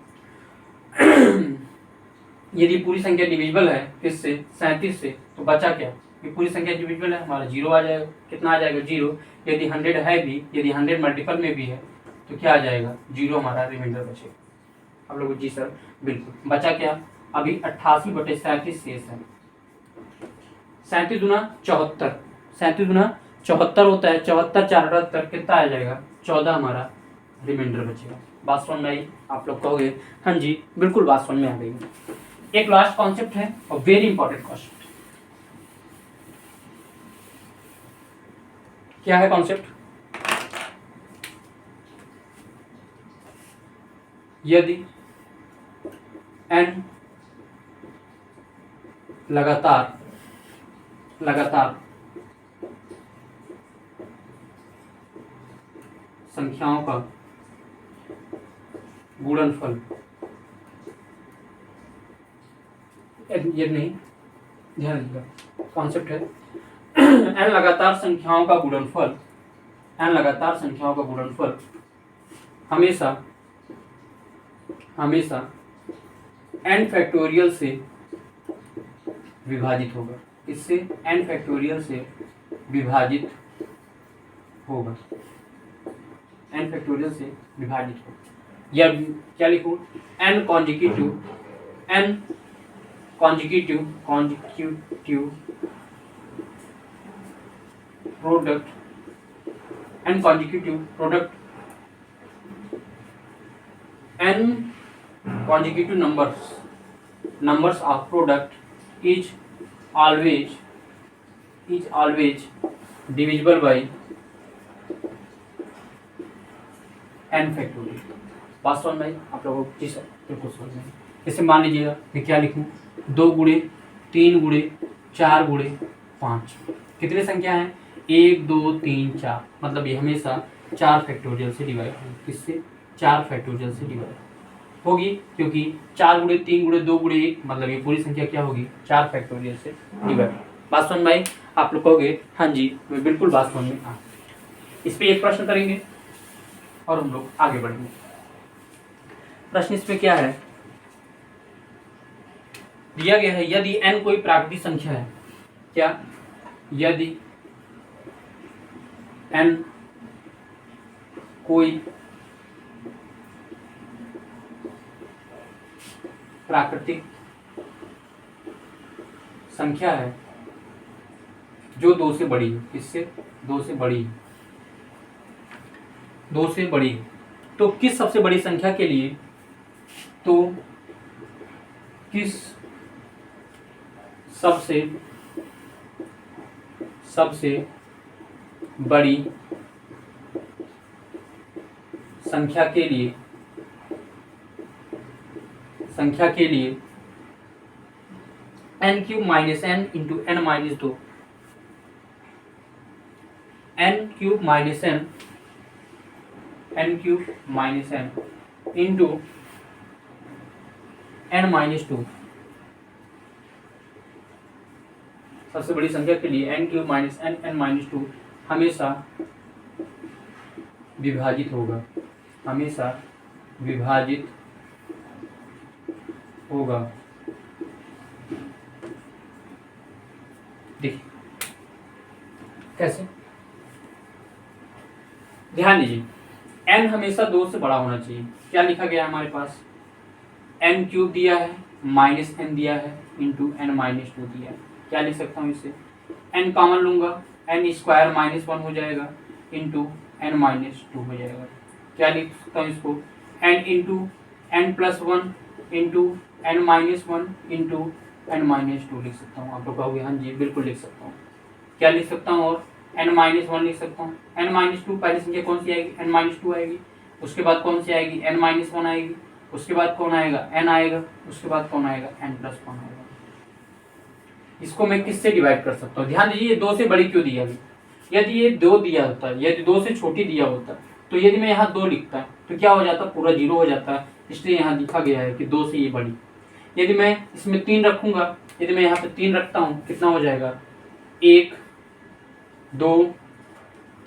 यदि पूरी संख्या डिविजिबल है किससे? 37 से, तो बचा क्या? ये पूरी संख्या डिविजिबल है, हमारा 0 आ जाएगा। कितना आ जाएगा? 0। यदि 100 है भी, यदि 100 मल्टीपल में भी है तो क्या आ जाएगा? 0 हमारा रिमाइंडर बचेगा। आप लोग जी सर बिल्कुल। बचा क्या? अभी 88 बटे 37 शेष है। 37 दूना 74, 37 दूना 74 होता है, 74 4 78 कितना आ जाएगा? 14 हमारा रिमाइंडर बचेगा। बात समझ में आई? आप लोग कहोगे हाँ जी बिल्कुल बात समझ में आ गई। एक लास्ट कॉन्सेप्ट है और वेरी इंपॉर्टेंट कॉन्सेप्ट। क्या है कॉन्सेप्ट? यदि n लगातार संख्याओं का गुणनफल, ये नहीं, ध्यान दीजिएगा कॉन्सेप्ट है n लगातार संख्याओं का गुणनफल, n लगातार संख्याओं का गुणनफल हमेशा n फैक्टोरियल से विभाजित होगा। इससे n फैक्टोरियल से विभाजित होगा, n फैक्टोरियल से विभाजित होगा। या क्या लिखूं? n consecutive product, n consecutive product n consecutive numbers of product is always divisible by n factorial. बात समझ में? आप लोगों को जी सर बिल्कुल समझ में। इसे मान लीजिएगा कि क्या लिखूं? 2 गुणे 3 गुणे 4 गुणे 5, कितनी संख्या है? 1 2 3 4, मतलब ये हमेशा 4 फैक्टोरियल से डिवाइड होगी। किससे? 4 फैक्टोरियल से डिवाइड होगी, क्योंकि 4 गुणे 3 गुणे 2 गुणे 1, मतलब ये पूरी संख्या क्या होगी? 4 फैक्टोरियल से डिवाइड। बात समझ में आई? आप लोग कहोगे हाँ जी मैं बिल्कुल बात समझ में आ। इस पे एक प्रश्न करेंगे और हम लोग आगे बढ़ेंगे। प्रश्न इस पे क्या है? दिया गया है यदि n कोई प्राकृतिक संख्या है। क्या? यदि n कोई प्राकृतिक संख्या है जो 2 से बड़ी है। किससे? 2 से बड़ी है, 2 से बड़ी है। तो किस सबसे बड़ी संख्या के लिए, तो किस सबसे बड़ी संख्या के लिए n cube minus n into n minus 2, n cube minus n into n minus 2, सबसे बड़ी संख्या के लिए n cube minus n minus 2 हमेशा विभाजित होगा, हमेशा विभाजित होगा। देखिए कैसे, ध्यान दीजिए n हमेशा 2 से बड़ा होना चाहिए। क्या लिखा गया है हमारे पास? n क्यूब दिया है, माइनस n दिया है, इंटू n माइनस 2 दिया है। क्या लिख सकता हूँ इससे? n कॉमन लूंगा, n स्क्वायर माइनस 1 हो जाएगा, इंटू n माइनस 2 हो जाएगा। क्या लिख सकता हूँ इसको? n into n plus 1 into n minus 1 into n-2 लिख सकता हूँ। आप लोग कहोगे हाँ जी बिल्कुल लिख सकता हूँ। क्या लिख सकता हूँ और n-1 लिख सकता हूँ। n-2 पहली संख्या कौन सी आएगी, n-2 आएगी। उसके बाद कौन सी आएगी, n-1 आएगी। उसके बाद कौन आएगा, n आएगा। उसके बाद कौन आएगा, n+1 आएगा। इसको मैं किससे डिवाइड कर सकता हूँ, ध्यान दीजिए 2 से बड़ी क्यों दिया है। यदि ये 2 दिया होता है, यदि 2 से छोटी दिया होता तो यदि मैं यहाँ 2 लिखता तो क्या हो जाता, पूरा 0 हो जाता है। इसलिए यहाँ लिखा गया है कि 2 से ये बड़ी। यदि मैं इसमें 3 रखूंगा, यदि मैं यहाँ पे 3 रखता हूँ, कितना हो जाएगा, 1 2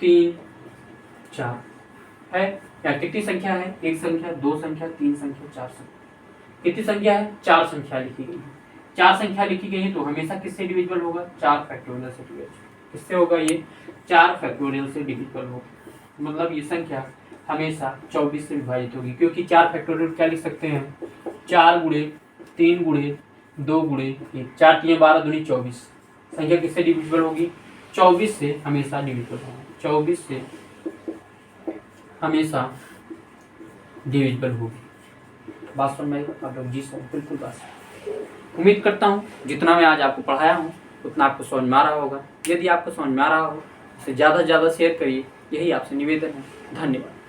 3 4 है। या कितनी संख्या है, 1 संख्या, 2 संख्या, 3 संख्या, 4 संख्या। कितनी संख्या है, 4 संख्या लिखी गई है। 4 संख्या लिखी गई है तो हमेशा किससे डिविजिबल होगा, 4 फैक्टोरियल से डिविजिबल। किससे होगा, ये 4 फैक्टोरियल से डिविजिबल होगा। मतलब ये संख्या हमेशा 24 से विभाजित होगी, क्योंकि 4 फैक्टोरियल क्या लिख सकते हैं, 4 गुणे 3 गुणे 2 गुणे 1, 4 3 12 दूनी 24। संख्या किससे डिविजिबल होगी, 24 से हमेशा डिविजिबल होगी। 24 से हमेशा डिविजिबल होगी। बात समझ में आप लोग, जी सर बिल्कुल बात। उम्मीद करता हूँ जितना मैं आज आपको पढ़ाया हूँ उतना आपको समझ में आ रहा होगा। यदि आपको समझ में आ रहा हो इसे ज़्यादा से ज़्यादा शेयर करिए, यही आपसे निवेदन है। धन्यवाद।